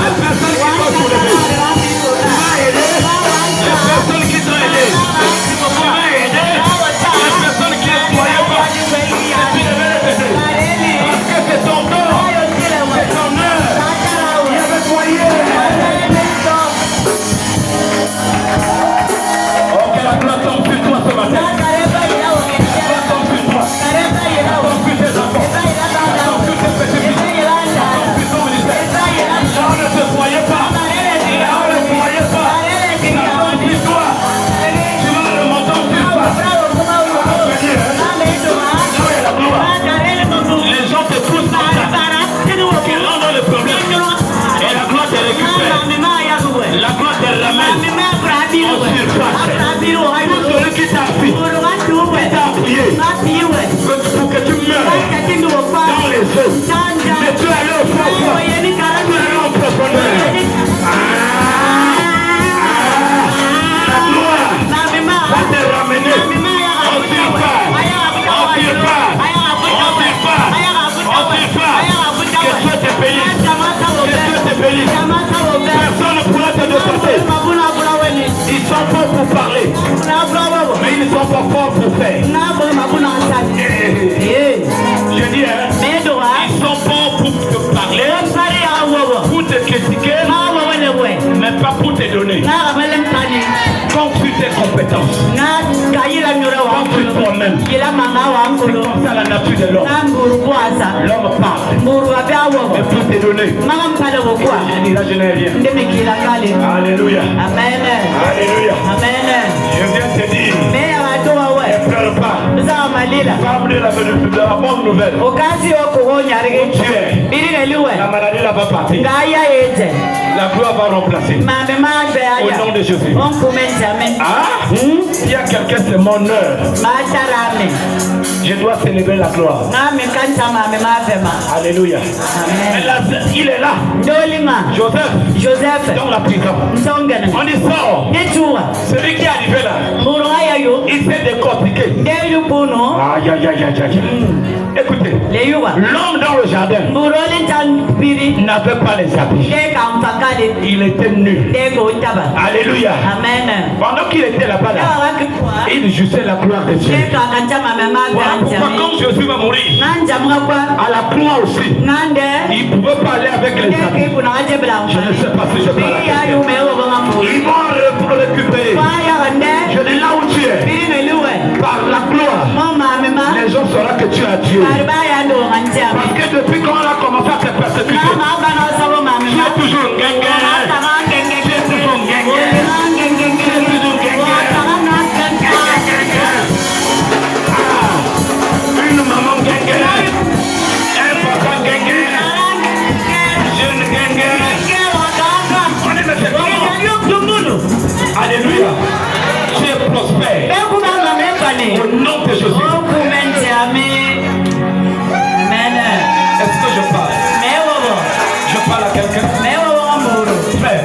les personnes qui sont soulevées. Tu vas aider résous le problème. Et la gloire te récupère. La gloire te ramène en surface. Tout celui qui t'a appuyé pour que tu meurs dans les eaux. Mais tu es allé au profond. Tu es allé en profondeur. La gloire va te ramener en surface. En surface. Que Dieu te bénisse. Que Dieu te bénisse. Personne ne pourra te dépasser. Ils sont forts pour parler, mais ils ne sont pas forts pour faire. Je dis, ils sont forts pour te parler, pour te critiquer, mais pas pour te donner. Construis tes compétences. Construis toi-même. C'est comme ça la nature de l'homme. L'homme parle, mais pour te donner. Je dis là, je n'ai rien. Alléluia. Amen. Alléluia. Amen. Je viens te dire, ne pleure pas. Femme de la bonne nouvelle. Tu es. La maladie là va partir. La gloire va remplacer. Au nom de Jésus. Ah, il y a quelqu'un, c'est mon heure. Je dois célébrer la gloire. Alléluia. Amen. Il est là. Joseph, dans la prison. On dit sort. Celui qui est arrivé là, il s'est décortiqué. Aïe, aïe, aïe, aïe, aïe. Écoutez, l'homme dans le jardin n'avait pas les habits. Il était nu. Alléluia. Amen. Pendant qu'il était là-bas, il jouissait la gloire de Dieu. Voilà pourquoi quand Jésus va mourir, à la croix aussi, il ne pouvait pas aller avec les habits. Je ne sais pas si je parle. Ils vont récupérer. Je dis là où tu es. Par la gloire, les gens sauront que tu as Dieu. Parce que depuis qu'on a commencé à te persécuter, tu es toujours guinguet. Tu es toujours guinguet. Tu es toujours guinguet. Une maman guinguet. Un papa guinguet. Jeune guinguet. On est monsieur comment? Alléluia. Tu es prospère. Au nom de Jésus. Est-ce que je parle? Je parle à quelqu'un. Frère,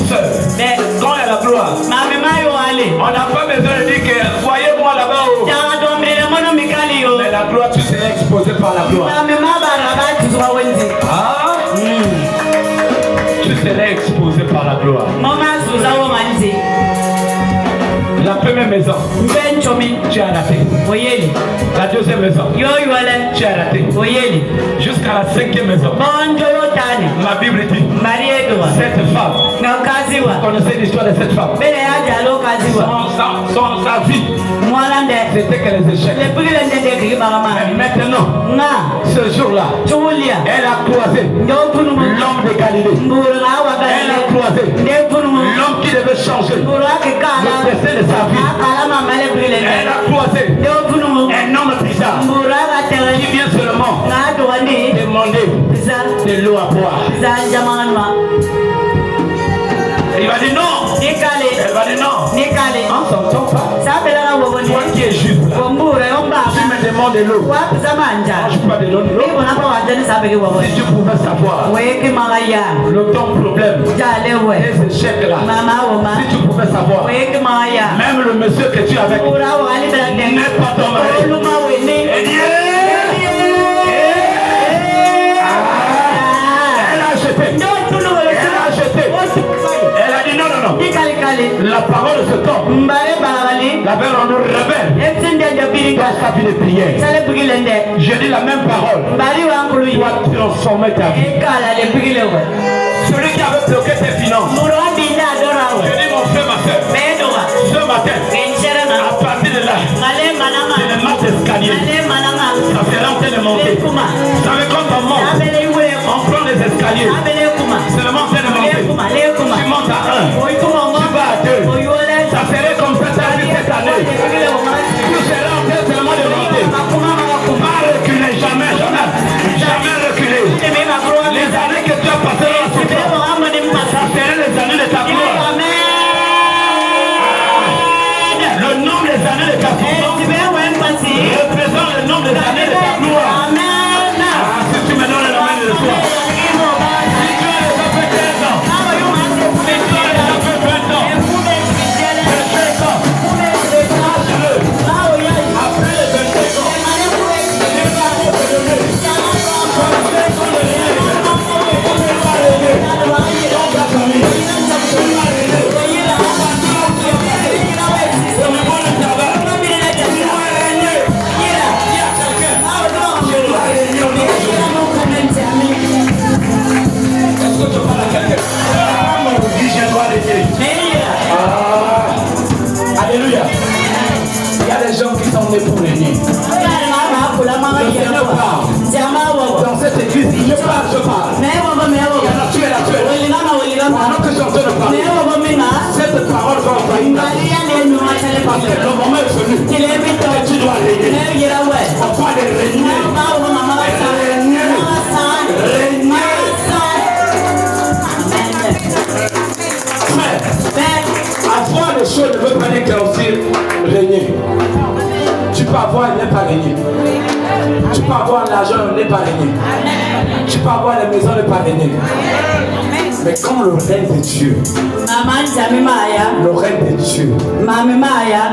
soeur, quand il y a la gloire, on n'a pas besoin de dire que voyez-moi là-bas. Mais la gloire, tu serais exposé par la gloire. Ah, tu serais exposé par la gloire. La première maison, tu as raté. La deuxième maison, tu as raté. Jusqu'à la cinquième maison. La Bible dit, cette femme, vous connaissez l'histoire de cette femme. Sa vie, c'était que les échecs. Mais maintenant, ce jour-là, elle a croisé l'homme de Galilée. Elle a croisé l'homme qui devait changer le destin de sa vie. Elle a croisé un homme bizarre qui vient seulement demander de l'eau à boire. Il va dire non. Elle va dire non. On s'entend pas. Toi qui es juste là, tu me demandes de l'eau. Je peux pas de l'eau. Si tu pouvais savoir ton problème, tes échecs là, si tu pouvais savoir, même le monsieur que tu as avec n'est pas ton mari. Elle a acheté. Elle a dit non, non, non. La parole de cet homme l'avait rendu rebelle dans sa vie de prière. Je dis la même parole. Doit transformer ta vie. Celui qui avait bloqué tes finances. Je dis mon frère, ma soeur, ce matin, à partir de là, c'est le marche d'escalier. Ça fait longtemps de monter. Vous savez quand on monte, on prend les escaliers. C'est le monter de monter. Tu montes à 1, tu vas à 2. Ça serait comme ça ta vie cette année. Tu seras en train seulement de monter. Pas reculer, jamais, jamais. Jamais reculer. Les années est pour régner. Le Seigneur parle. Dans cette église, je parle. Il y en a tué la tué. Pendant que je suis en train de parler, cette parole va envahir ta vie. Parce que le moment est venu. Et tu dois régner. On parle de régner. Régner. Frère, avoir les choses ne veut pas dire qu'il y a aussi régner. Tu peux avoir et ne pas régner. Tu peux avoir l'argent et ne pas régner. Tu peux avoir la maison et ne pas régner. Mais quand le règne de Dieu, le règne de Dieu,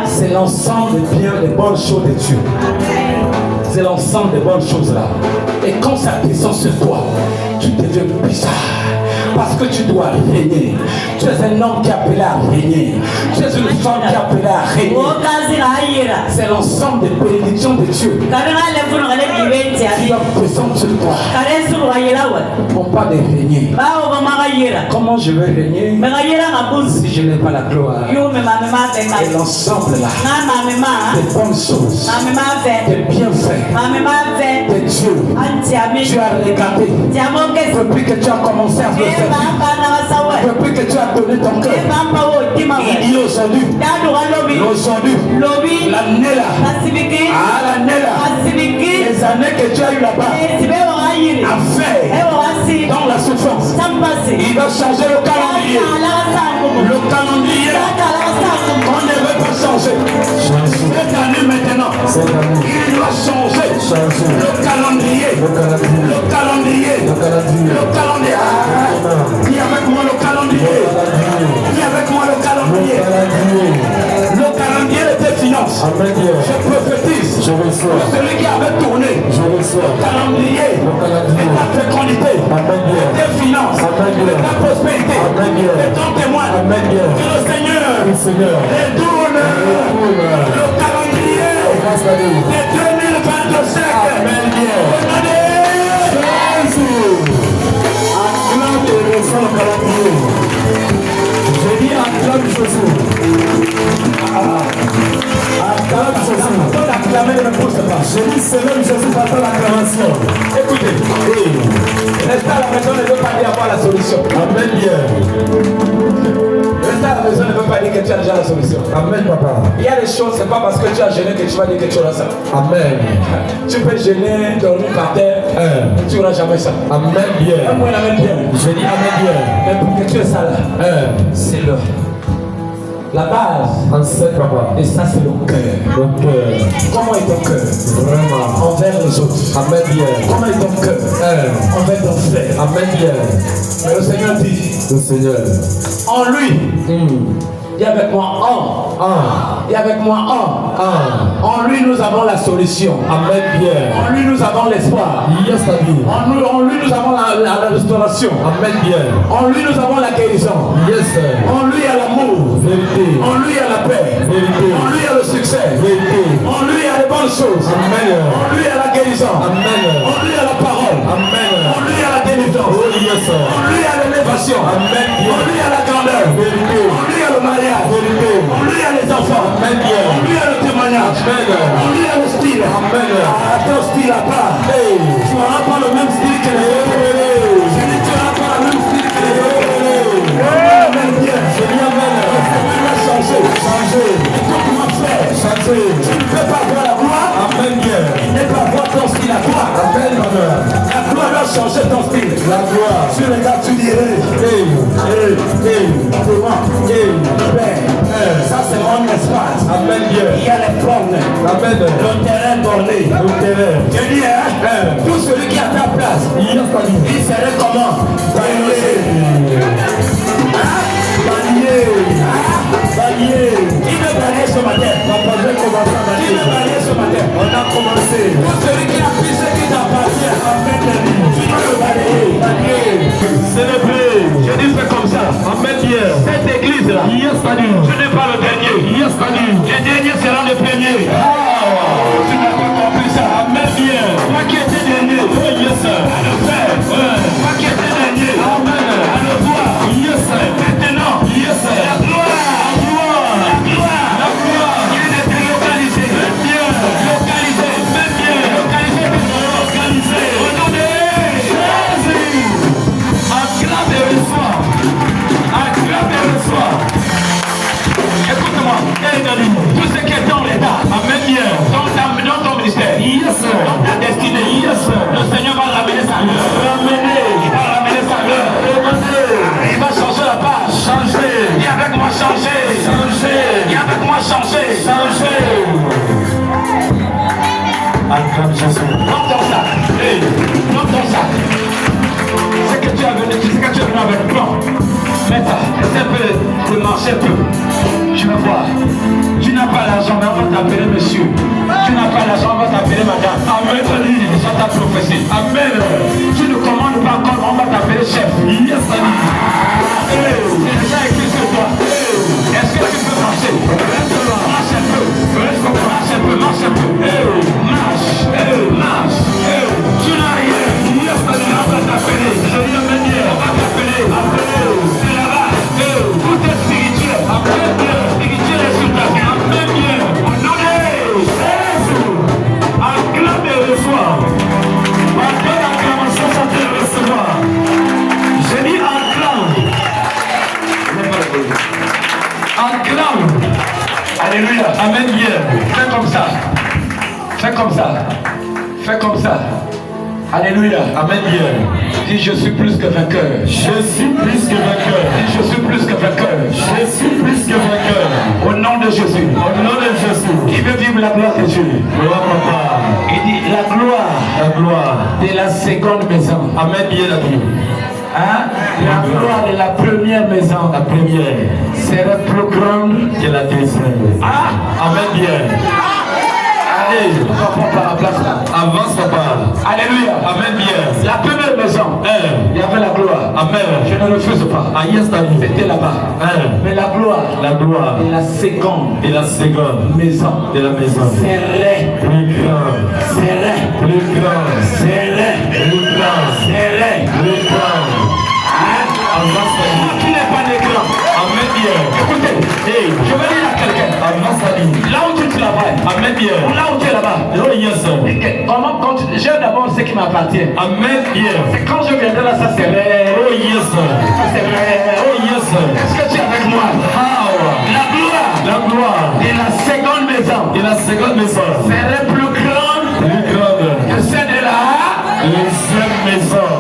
c'est l'ensemble des biens, des bonnes choses de Dieu. C'est l'ensemble des bonnes choses là. Et quand ça descend sur toi, tu deviens bizarre. Parce que tu dois régner. Tu es un homme qui est appelé à régner. Tu es une femme qui est appelée à régner. C'est l'ensemble des bénédictions de Dieu qui va descendre sur toi. On parle de régner. Comment je vais régner si je n'ai pas la gloire? Et l'ensemble là, des bonnes choses, des bienfaits de Dieu. Tu as regardé depuis que tu as commencé à faire. Depuis que tu as donné ton cœur, il dit aujourd'hui, l'année là, les années que tu as eu là-bas, à faire dans la souffrance, il va changer le calendrier. Le calendrier, on ne veut pas changer. Cette année maintenant, il doit changer le calendrier. Le calendrier. Dis avec moi le calendrier. Dis avec moi le calendrier. Le calendrier de tes finances. Je prophétise. Celui qui avait tourné. Le calendrier de ta fécondité. De tes finances. De ta prospérité. De ton témoin. Que le Seigneur retourne le calendrier de 2025. Regardez. Le calendrier. J'ai dit acclame Jésus. Acclame Jésus. Attends d'acclamer, ne me pousse pas. J'ai dit Seigneur Jésus, attends l'acclamation. Écoutez, rester à la maison ne veut pas dire avoir la solution. Amen bien. Rester à la maison ne veut pas dire que tu as déjà la solution. Amen papa. Il y a des choses, c'est pas parce que tu as gêné que tu vas dire que tu auras ça. Amen. Tu peux gêner, dormir par terre, tu n'auras jamais ça. Amen bien. Moi, amen bien. Je dis amen bien. Mais pour que tu aies ça là, c'est le... La base, et ça c'est le cœur. Comment est ton cœur? Vraiment. Envers les autres. Amen bien. Comment est ton cœur? Envers ton frère. Amen bien. Mais le Seigneur dit, en lui, il y a avec moi il y a avec moi en lui nous avons la solution. Amen bien. En lui nous avons l'espoir. Yes, en lui nous avons la restauration. Amen bien. En lui nous avons la guérison. Yes. En lui il y a l'amour. Vérité. En lui il y a la paix. Vérité. En lui il y a le succès. Vérité. En lui il y a les bonnes choses. Amen. En lui il y a la guérison. Amen. En lui il y a la parole. Amen. En lui il y a la délivrance. Oh, yes. En lui il y a l'élévation. Amen. En lui il y a la grandeur. Vérité. En lui il y a le mariage. Vérité. En lui il y a les enfants. Amen. En lui il y a le témoignage. Amen. En lui il y a le style. Amen. Ton style à part. Tu n'auras pas le même style que les autres. Je dis tu n'auras pas le même style que les autres. Amen. Bien. Je dis amen. Tu vas changer. Changer. Et toi tu vas faire. Changer. Tu ne peux pas voir la gloire. Amen. Bien. Il n'est pas voir ton style à toi. Amen. La gloire va changer ton style. La gloire. Tu regardes, tu dirais. Ça c'est mon espace. Amen. Il y a les bornes. Amen. Le terrain borné. Je dis, tout celui qui a ta place, il serait comment? Balayer. Qui veut balayer ce matin? Qui veut balayer ce matin? On a commencé. Tout celui qui a pris ce qui t'appartient, tu dois le balayer. Célébrer. Je dis c'est comme ça. Amen. Cette église là, tu n'es pas le dernier. Les derniers seront les premiers. Tu n'as pas compris ça. Amen. Toi qui étais dernier, à le faire. Toi qui étais dernier, à le voir. Maintenant, la gloire qui est délocalisée. Jésus. Tu n'as pas l'argent, on va t'appeler madame. Amen. C'est ta prophétie. Amen. Tu ne commandes pas encore, on va t'appeler chef. Yes, c'est déjà écrit sur toi. Est-ce que tu peux marcher? Marche un peu. Marche un peu, marche un peu. Marche, marche. Tu n'as rien. Yes, on va t'appeler. Je viens me dire, on va t'appeler. C'est là-bas. Tout est spirituel. Spirituel est sur ta vie. Amen bien. Au nom de Jésus. Acclame et reçois. Après l'acclamation, ça te recevoir. Je dis acclame. Acclame. Alléluia. Amen bien. Fais comme ça. Fais comme ça. Fais comme ça. Alléluia. Amen bien. Dis je suis plus que vainqueur. Je suis plus que vainqueur. Dis je suis plus que vainqueur. Je suis plus que vainqueur. Au nom de Jésus. Au nom de Jésus. Qui veut vivre la gloire de Dieu? Gloire papa. Il dit la gloire. La gloire de la seconde maison. Amen bien la Bible. Hein? La gloire de la première maison. La première sera plus grande que la deuxième. Ah, amen bien. Allez, papa, place là. Avance, papa. Alléluia. Amen bien. La première maison, il y avait la gloire. Amen. Je ne refuse pas. C'était là-bas. Mais la gloire de la seconde. Et la seconde maison. De la maison. Serait plus grand. Serait plus grand. Serait plus grand. Serait plus grand. Avance, tu n'es pas d'écran. Amen bien. Écoutez, je vais dire à quelqu'un. Avance, là où tu travailles. Amen bien. Là où tu es là-bas. Oh yes. Comment j'ai d'abord ce qui m'appartient. Amen bien. C'est quand je viendrai là, ça serait. Oh yes. Ça serait. Oh yes. Est-ce que tu es avec moi? La gloire de la seconde maison. De la seconde maison. Serait plus grande. Plus grande. Que celle de la deuxième maison.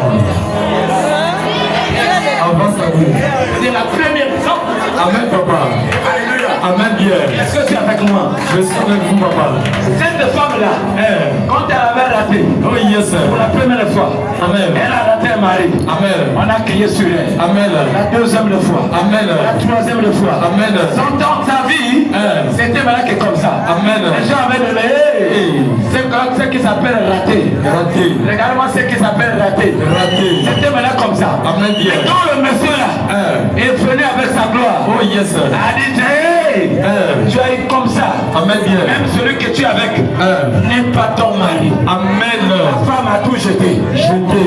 Avance la vie. C'est la première maison. Amen papa. Alléluia. Amen bien. Est-ce que tu es avec moi? Je suis avec vous papa. Cette femme-là, quand elle avait raté, oh yes, pour la première fois, amen. Elle a raté un mari. Amen. On a crié sur elle. Amen. La deuxième fois. Amen. La troisième fois. Amen. Dans sa vie, c'était malade que comme ça. Amen. Les gens avaient donné, c'est ce qui s'appelle raté. Raté. Regarde-moi ce qui s'appelle raté. Raté. C'était malade comme ça. Amen bien. Et quand le monsieur là est venu avec sa gloire, oh yes, a dit tu as eu comme ça. Amen bien. Même celui que tu es avec n'est pas ton mari. Amen. La femme a tout jeté.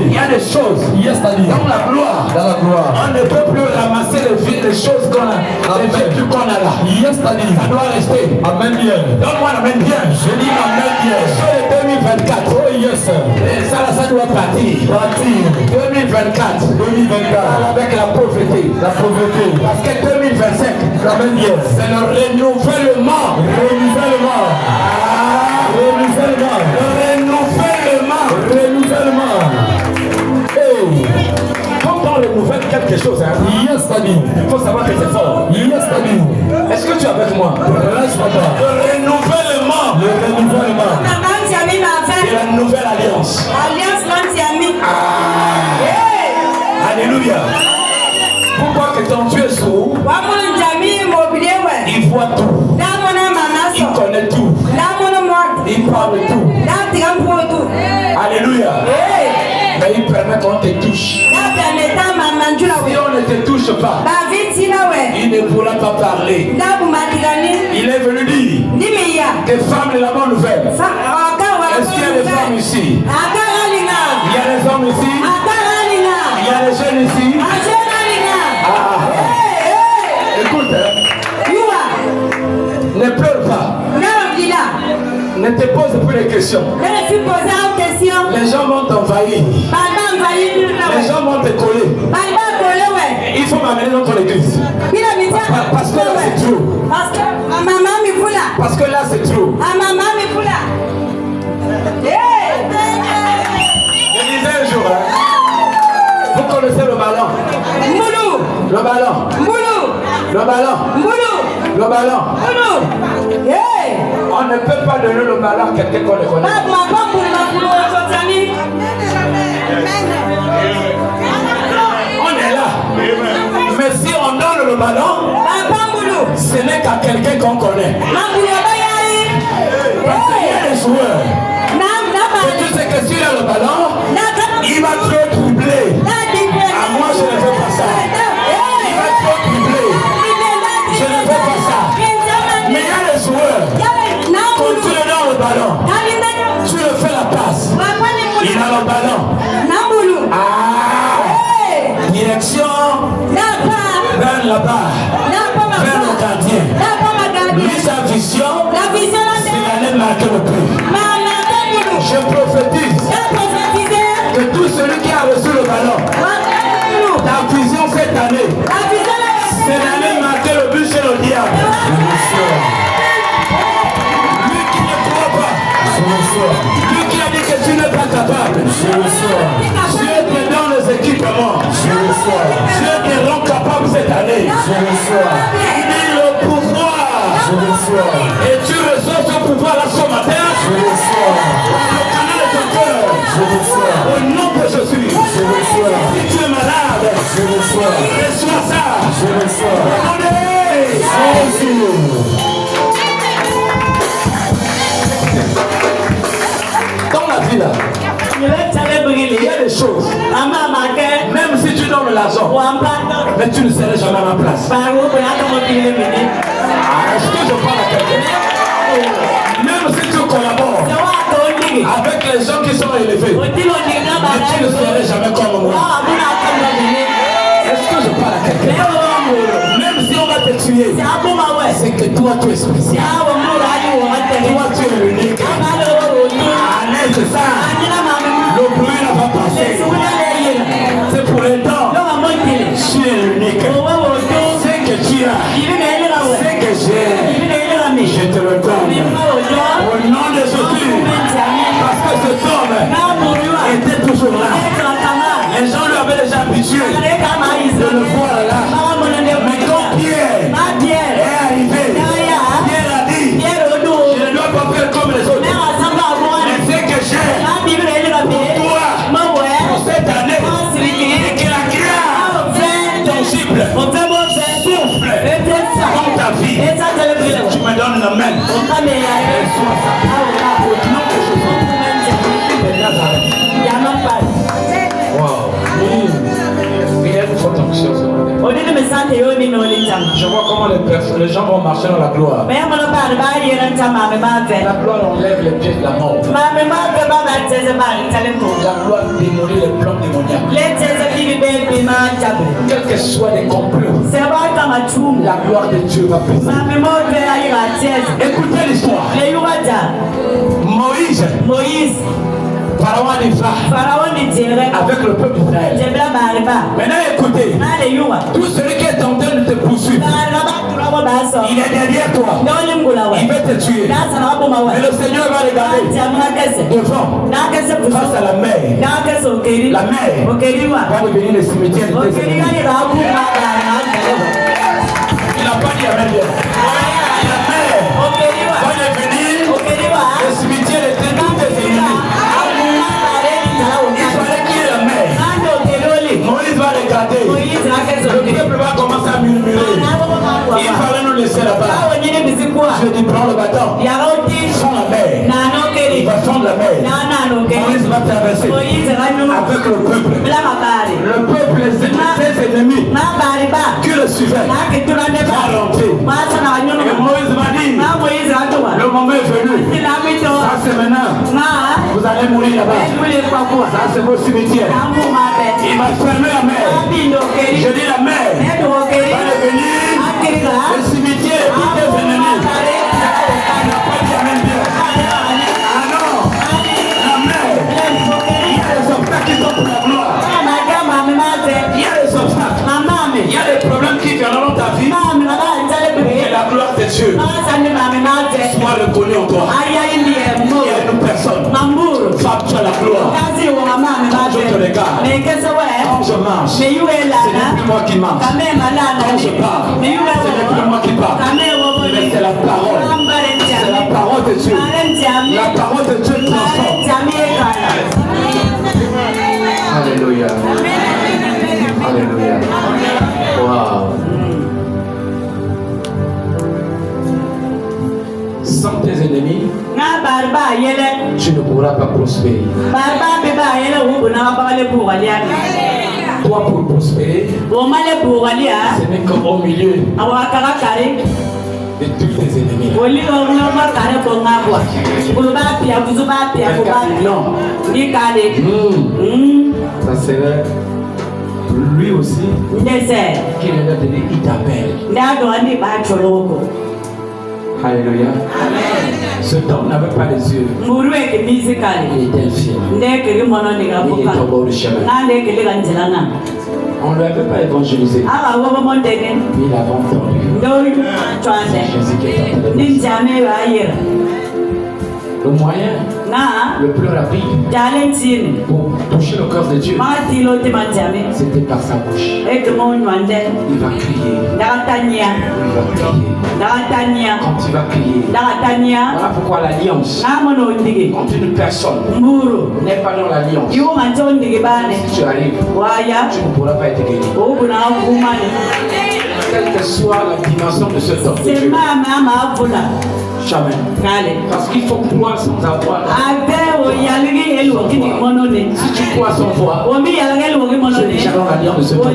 Il y a des choses. Yes, dans la gloire. Dans la gloire. On ne peut plus ramasser les choses qu'on a. Les vécus qu'on a là. Yes, ça doit rester. Amen bien. Donne-moi l'amen bien. Je dis amen bien. Sur les 2024. Oh yes. Et ça doit partir. 2024. Avec la pauvreté. La pauvreté. Parce que 2025. Amen bien. C'est le renouvellement. Renouvellement. Renouvellement. Renouvellement. Hey. Quand on renouvelle quelque chose, hein? Yes, il faut savoir que c'est fort. Yes, est-ce que tu es avec moi? Le renouvellement. Le renouvellement. Et la nouvelle alliance. Alliance l'anti-ami. Alléluia. Pourquoi que ton Dieu est sourd? Il voit tout. Il connaît tout. Il parle tout. Alléluia. Mais il permet qu'on te touche. Si on ne te touche pas, il ne pourra pas parler. Il est venu dire que femme de la bonne nouvelle. Est-ce qu'il y a des femmes ici? Il y a des hommes ici? Il y a des jeunes ici? Écoute, ne pleure pas. Ne te pose plus de questions. Les gens vont t'envahir. Les gens vont te coller. Il faut m'amener dans ton église. Parce que là c'est trop. Parce que là c'est trop. Je disais un jour, vous connaissez le ballon? Le ballon. Le ballon. Le ballon. On ne peut pas donner le ballon à quelqu'un qu'on ne connaît. On est là. Mais si on donne le ballon, ce n'est qu'à quelqu'un qu'on connaît. joueur. Et tu sais que s'il a le ballon, il va trop troubler. À moi, je ne fais pas ça. Il va trop troubler. Je ne fais pas ça. Mais il y a les joueurs. Quand tu le donnes le ballon, tu le fais la passe. Il a le ballon. Direction vers là-bas. Vers le gardien. Lui, sa vision, c'est d'aller marquer le but. Je prophétise que tout celui qui a reçu le ballon, ta vision cette année, c'est d'aller marquer le but chez le diable. Lui qui ne croit pas, lui qui a dit que tu n'es pas capable, Dieu te donne les équipements, Dieu te rend capable cette année. Il dit le pouvoir, et tu reçois ce pouvoir là ce matin. Au nom de Jésus, si tu es malade, reçois ça. Dans la vie là, il y a des choses. Même si tu donnes l'argent, mais tu ne seras jamais à ma place. Est-ce que je parle à quelqu'un? Même si tu collabores avec les gens qui sont élevés, mais tu ne seras jamais comme moi. Est-ce que je parle à quelqu'un? Même si on va te tuer, c'est que toi tu es spécial. Toi tu es unique. Allez, c'est ça. Le bruit n'a pas passé. C'est pour les temps. Tu es unique. C'est que tu as. C'est que j'ai. Je te le donne. Au nom de Jésus. Parce que cet homme était toujours là. Les gens lui avaient déjà habitué de le voir là. Mais quand Pierre est arrivé, Pierre a dit, je ne dois pas faire comme les autres. Mais c'est que j'ai pour toi, pour cette année, et que la grâce tangible souffle dans ta vie. Tu me donnes la main. Reçois ça. Au nom de Jésus. Wow. Il y a une forte onction ce matin. Je vois comment les gens vont marcher dans la gloire. La gloire enlève les pieds de la mort. La gloire démolit les plans démoniaques. Quel que soit les complots, la gloire de Dieu va passer. Écoutez l'histoire. Moïse. Pharaon avec le peuple d'Israël. Maintenant écoutez, tout celui qui est en train de te poursuivre, il est derrière toi, il va te tuer. Mais le Seigneur va regarder devant, face à la mer. La mer va devenir le cimetière de tes ennemis. Il n'a pas dit amen bien. La mer va devenir le cimetière de tes ennemis. Il fallait qu'il y ait la mer. Moïse va regarder. Le peuple va commencer à murmurer. Il fallait nous laisser là-bas. Je dis prends le bâton. Sans la mer. Il va fondre la mer. Moïse va traverser avec le peuple. Le peuple, ses ennemis qui le suivaient va rentrer. Et Moïse va dire, le moment est venu. Ça c'est maintenant. Vous allez mourir là-bas. Ça c'est vos cimetières. Il va fermer la mer. Je dis la mer va devenir le cimetière de tes ennemis. Il n'a pas dit amen bien. Ah non, la mer, il y a des obstacles qui sont pour la gloire. Il y a des obstacles. Il y a des problèmes qui viendront dans ta vie. Et la gloire de Dieu soit reconnue en toi. Il y a une personne. Femme, tu as la gloire. Quand je te regarde, quand je marche, ce n'est plus moi qui marche. Quand je parle, ce n'est plus moi qui parle. Mais c'est la parole. C'est la parole de Dieu. La parole de Dieu transforme. Alléluia. Alléluia. Wow. Sans tes ennemis, tu ne pourras pas prospérer. Toi, pour prospérer, ce n'est qu'au milieu de tous tes ennemis. Ça serait lui aussi qui lui a donné, il t'appelle. Alléluia. Ce homme n'avait pas les yeux. Il était fier. Il est tombé au chemin. On ne lui avait pas évangélisé. Il avait entendu. Jésus qui est en train de le moyen le plus rapide pour toucher le cœur de Dieu, c'était par sa bouche. Il va crier. Il va crier. Quand il va crier, voilà pourquoi l'alliance entre une personne n'est pas dans l'alliance. Si tu arrives, tu ne pourras pas être guéri. Quelle que soit la dimension de ce homme de Dieu. Jamais. Parce qu'il faut croire sans avoir. Si tu crois sans foi, tu es déjà dans l'alliance de ce homme.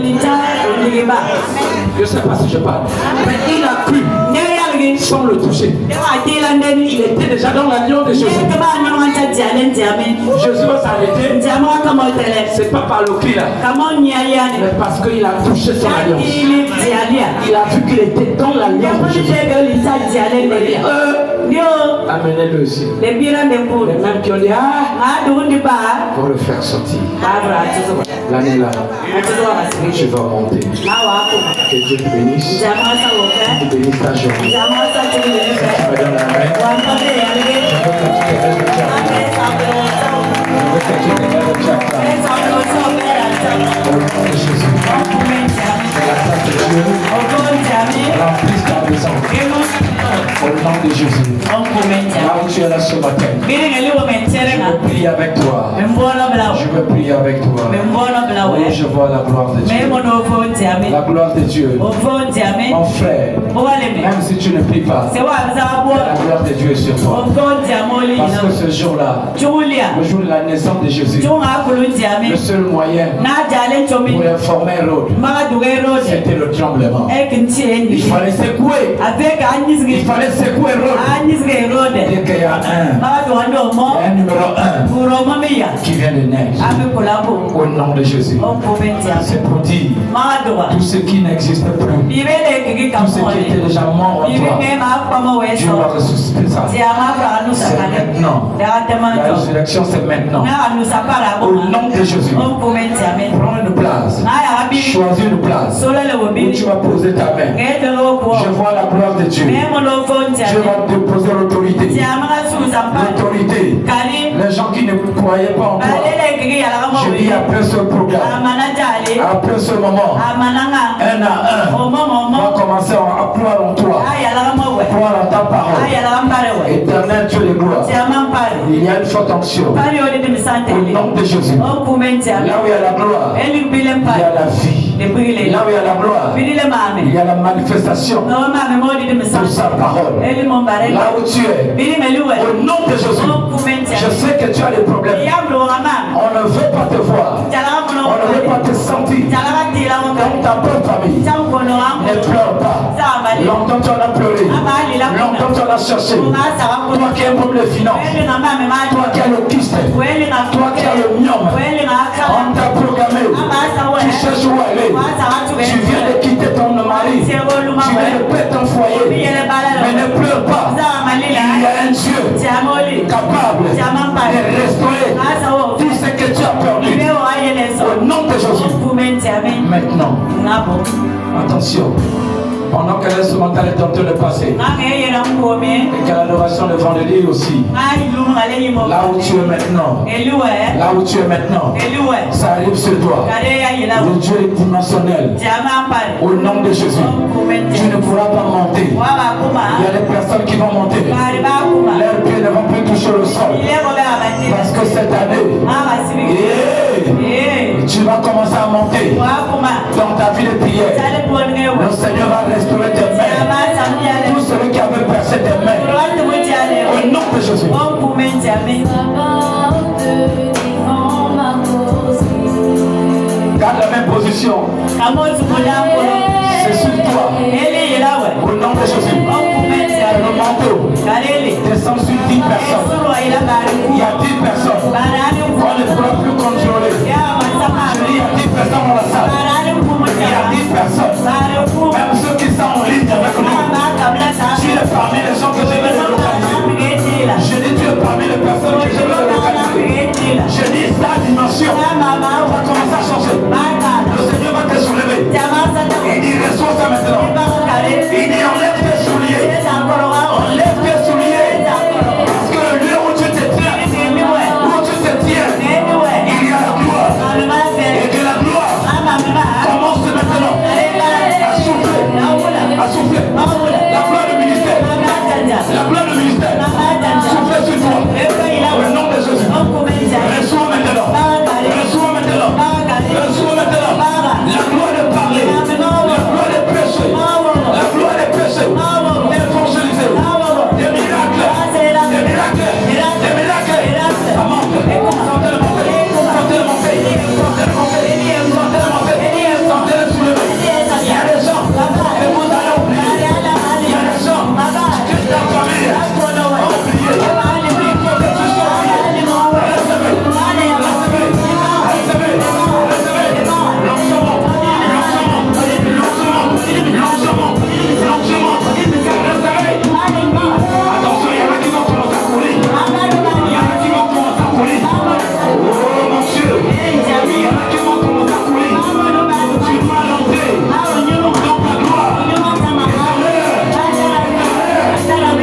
Je ne sais pas si je parle. Mais il a cru sans le toucher. Il était déjà dans l'alliance de Jésus. Jésus va s'arrêter. C'est pas par le cri là, mais parce qu'il a touché son alliance. Il a vu qu'il était dans l'alliance de Jésus. Amenez-le aussi. Les mêmes qui ont dit pour le faire sortir. L'année là, je vais monter. Que Dieu te bénisse. Qu'il bénisse ta journée. Tu me donnes la main. Je veux que tu te lèves de Jack. Au nom de Jésus. La grâce de Dieu remplisse ta maison. Au nom de Jésus. Là où tu es là ce matin, je veux prier avec toi. Je veux prier avec toi. Oui, je vois la gloire de Dieu. La gloire de Dieu. Mon frère, même si tu ne pries pas, la gloire de Dieu est sur toi. Parce que ce jour-là, le jour de la naissance de Jésus, le seul moyen pour informer Hérode, c'était le tremblement. Il fallait secouer. Il fallait secouer Hérode. Dès qu'il y a un numéro 1 qui vient de naître, au nom de Jésus, c'est pour dire tout ce qui n'existe plus, tout ce qui était déjà mort en toi, Dieu va ressusciter ça. C'est maintenant. La résurrection, c'est maintenant. Au nom de Jésus, prends une place. Choisis une place où tu vas poser ta main. Je vois la gloire de Dieu. Dieu va te poser l'autorité. L'autorité. Les gens qui ne croyaient pas en toi, je dis après ce programme, après ce moment, un à un, on va commencer à croire en toi, croire en ta parole. Éternel Dieu de gloire, il y a une forte onction. Au nom de Jésus, là où il y a la gloire, il y a la vie. Là où il y a la gloire, il y a la manifestation de sa parole. Là où tu es, au nom de Jésus, je sais que tu as des problèmes. On ne veut pas te voir, on ne veut pas te sentir dans ta propre famille. Ne pleure pas. Longtemps tu en as pleuré, longtemps tu en as cherché. Toi qui as un problème de finances, toi qui as le kyste, toi qui as le myome, on t'a programmé, tu cherches où aller. Tu viens de quitter ton mari, tu viens de perdre ton foyer, mais ne pleure pas. Il y a un Dieu capable de restaurer tout ce que tu as perdu. Au nom de Jésus. Maintenant, attention. Pendant que l'instrumental est en train de passer, et que l'adoration de vendredi aussi, là où tu es maintenant, ça arrive sur toi. Le Dieu est dimensionnel. Au nom de Jésus, tu ne pourras pas monter. Il y a des personnes qui vont monter. Leurs pieds ne vont plus toucher le sol. Parce que cette année, tu vas commencer à monter dans ta vie de prière. Le Seigneur va restaurer tes mains. Tout celui qui avait percé tes mains, au nom de Jésus. la même position. C'est sur toi. Au nom de Jésus. Le manteau descend sur 10 personnes. Il y a 10 personnes. On ne pourra plus contrôler. Il y a 10 personnes dans la salle. Il y a 10 personnes. Même ceux qui sont en ligne avec nous. Tu es parmi les gens que je vais localiser. Je dis tu es parmi les personnes que je vais localiser. Je dis ta dimension va commencer à changer. Le Seigneur va te soulever. Il dit reçois ça maintenant. Il dit enlève tes souliers. Enlève tes souliers. Parce que le lieu où tu te tiens, il y a la gloire. Et que la gloire commence maintenant à souffler. La gloire du ministère. La gloire du ministère. Souffle sur toi. Au nom de Jésus. Reçois maintenant. Reçois maintenant. Reçois maintenant. La gloire de parler. La gloire de prêcher. La gloire de prêcher. D'évangéliser. Des miracles. Des miracles. Des miracles. Ça monte. Sentez le monter. Sentez le monter. Sentez le monter. Sentez le monter. Sentez le soulever. Il y a des gens que vous allez oublier. Il y a des gens que ta famille a oublié. Il faut que tu sois oublié. Recevez. Recevez. Recevez. Recevez. Lancement. Lancement. Lancement. Recevez. Attention, il y en a qui vont commencer à courir. Il y en a qui vont commencer à courir. Oh mon Dieu. Il y en a qui vont commencer à courir. Tu vas l'entrer dans ta gloire.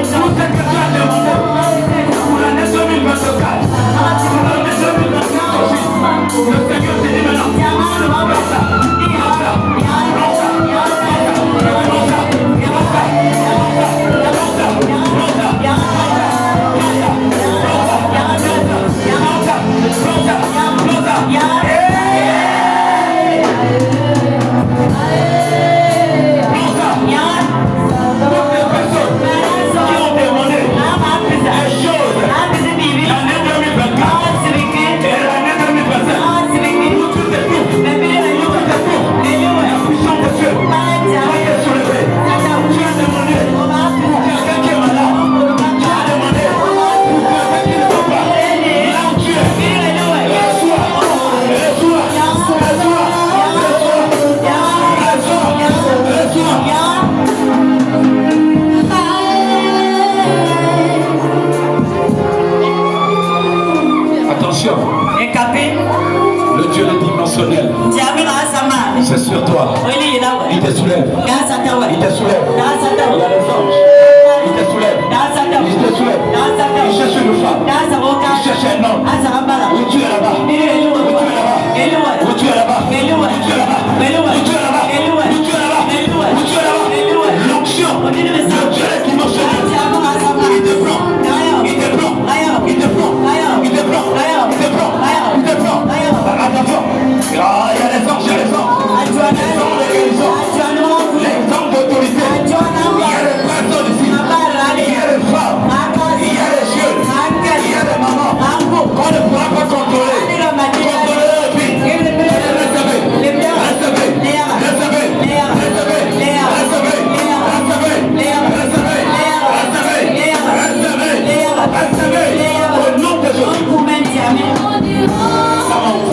Tout ce que tu as demandé pour l'année 2024, pour l'année 2024 aussi, le Seigneur te dit maintenant, lance ça. Le Dieu le dimensionnel, c'est sur toi. Il te soulève. Il te soulève. Il y a les anges. Il te soulève. Il te soulève. Il cherche une femme. Il cherche un homme. Où tu es là-bas. Où tu es là-bas. Où tu es là-bas. Où tu es là-bas. Où tu es là-bas. Où tu es là-bas. Où tu es là-bas. L'onction. Le Dieu le dimensionnel. Il te prend. Il te prend. Il te prend. Il te prend. Il te prend. Il te prend. Attention. Il y a les anges, il y a les anges. Les anges de guérison. Les anges d'autorité. Il y a les personnes ici. Il y a les femmes. Il y a les jeunes. Il y a les mamans. Qu'on ne pourra pas contrôler. Contrôler leur vie. Recevez. Recevez. Recevez. Au nom de Jésus. Ça monte.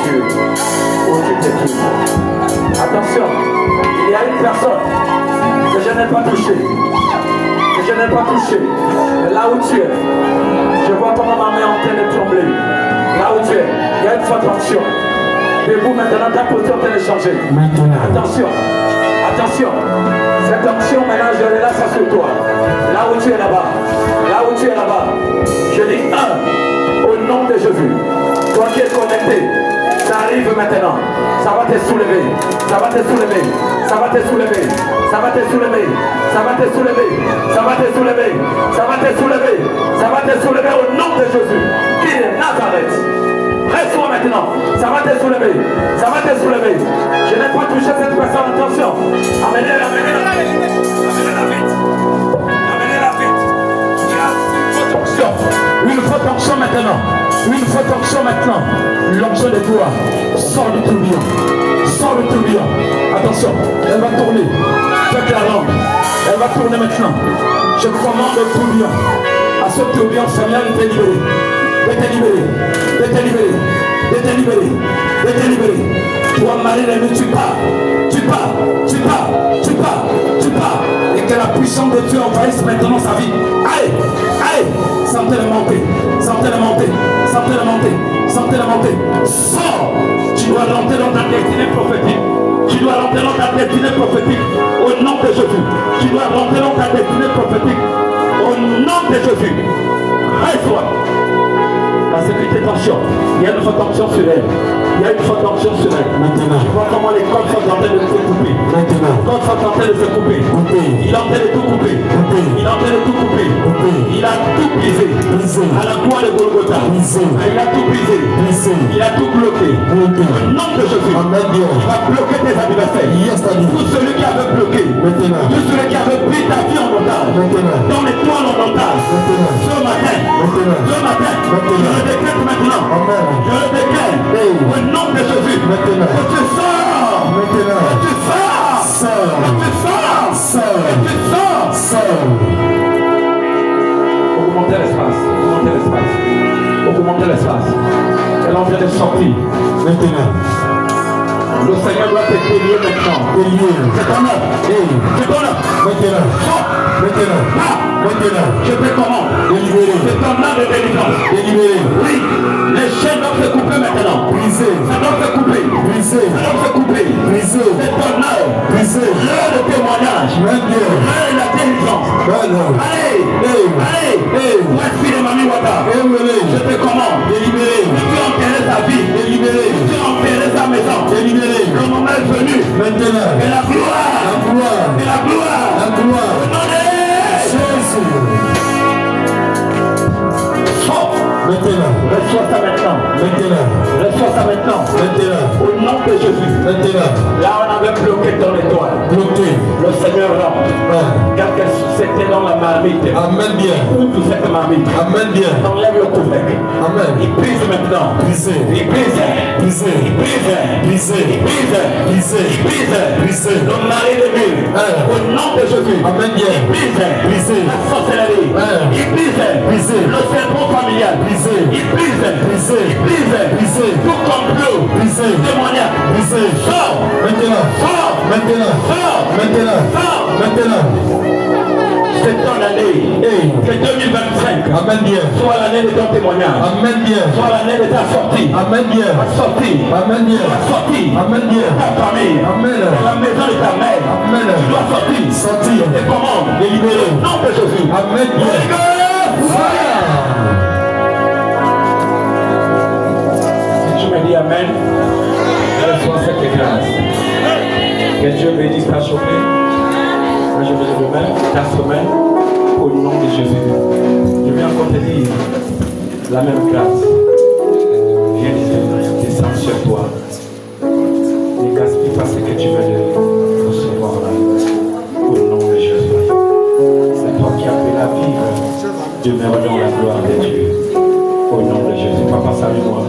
sur où tu te trouves. Attention, il y a une personne que je n'ai pas touchée. Que je n'ai pas touchée. Mais là où tu es, je vois comment ma main est en train de trembler. Là où tu es, il y a une forte tension. Debout maintenant, ta posture est en train de changer. Attention, attention. Cette tension maintenant, je la laisse sur toi. Là où tu es là-bas. Là où tu es là-bas. Je dis au nom de Jésus. Toi qui es connecté, ça arrive maintenant. Ça va te soulever. Ça va te soulever. Ça va te soulever. Ça va te soulever. Ça va te soulever. Ça va te soulever. Ça va te soulever. Ça va te soulever au nom de Jésus. Qui est Nazareth. Reste-toi maintenant. Ça va te soulever. Ça va te soulever. Je n'ai pas touché cette personne. Attention. Amenez-la, amenez-la vite. Amenez-la vite. Amenez-la vite. Il y a une forte onction. Une forte onction maintenant. Une forte onction maintenant. L'onction de toi. Sors du tourbillon. Sors du tourbillon. Attention. Elle va tourner. Faites la langue. Elle va tourner maintenant. Je commande le tourbillon. À ce tourbillon, Samuel est libéré. D'être libéré, d'être libéré, d'être libéré, d'être libéré. Toi, Marie, tu pars, tu pars, tu pars, tu pars, tu pars. Et que la puissance de Dieu envahisse maintenant sa vie. Allez, allez, sentez-le monter, sentez-le monter, sentez-le monter, sentez-le monter. Sors, tu dois rentrer dans ta destinée prophétique. Tu dois rentrer dans ta destinée prophétique. Au nom de Jésus. Tu dois rentrer dans ta destinée prophétique. Au nom de Jésus. Reste-toi. La sécurité, attention, il y a une forte tension sur elle. Il y a une forte tension sur elle. Maintenant. Tu vois comment les cordes sont en train de se couper. Maintenant. Les cordes sont en train de se couper. Il est en train de tout couper. Il est en train de tout couper. Il a tout brisé. À la croix de Golgotha. Il a tout brisé. Il a tout bloqué. Au nom de Jésus. Il va bloquer tes adversaires. Tout celui qui avait bloqué. Tout celui qui avait pris ta vie en otage. Dans les toiles en otage. Ce matin. Je le décrète maintenant. Je le décrète. Au nom de Jésus. Que tu sors. Que tu sors. Que tu sors. Que tu sors. Augmenter l'espace. Augmenter l'espace. Augmenter l'espace. Elle est en train de sortir. Maintenant. Le Seigneur doit te délier maintenant. C'est ton œuvre. C'est ton œuvre. Maintenant. Maintenant. Je te commande. C'est ton œuvre de délivrance. Oui. Les chaînes doivent se couper maintenant. Ça doit se couper. Ça doit se couper. C'est ton œuvre. L'heure de témoignage. L'heure de la délivrance. Allez. Respire Mami Wata. Je te commande. Tu as enterré ta vie. Tu as enterré sa maison. Le moment est venu. Maintenant. Et la gloire. Et la gloire. Maintenant. Reçois ça maintenant. Reçois ça maintenant. Au nom de Jésus. Là on avait bloqué ton étoile. Le Seigneur rentre. Car c'était dans la marmite. Amen bien. Ouvre cette marmite. Amen bien. Enlève le couvercle. Amen. Il brise maintenant. Il brise. Le mari de lui. Au nom de Jésus. Amen bien. Il brise. La sorcellerie. Il brise. Le serpent familial. Il brise. Tout complot. Témoignage. Sors. Maintenant. C'est ton année. C'est 2025. Amen bien. Soit l'année de ton témoignage. Amen bien. Soit l'année de ta sortie. Amen bien. Ta sortie. Amen bien. Ta sortie. Amen bien. Ta famille. Amen. La maison de ta mère. Amen. Tu dois sortir. Et comment? Délibéré. Non de Jésus. Amen bien. Si tu me dis Amen, reçois cette grâce. Que Dieu bénisse ta journée. Moi je vais demain, ta semaine, au nom de Jésus. Je viens encore te dire la même grâce. Viens descendre sur toi. Ne gaspille pas ce que tu veux recevoir là. Au nom de Jésus. C'est toi qui as fait la vivre. Demeure dans la gloire de Dieu. Au nom de Jésus. Papa, salue-moi.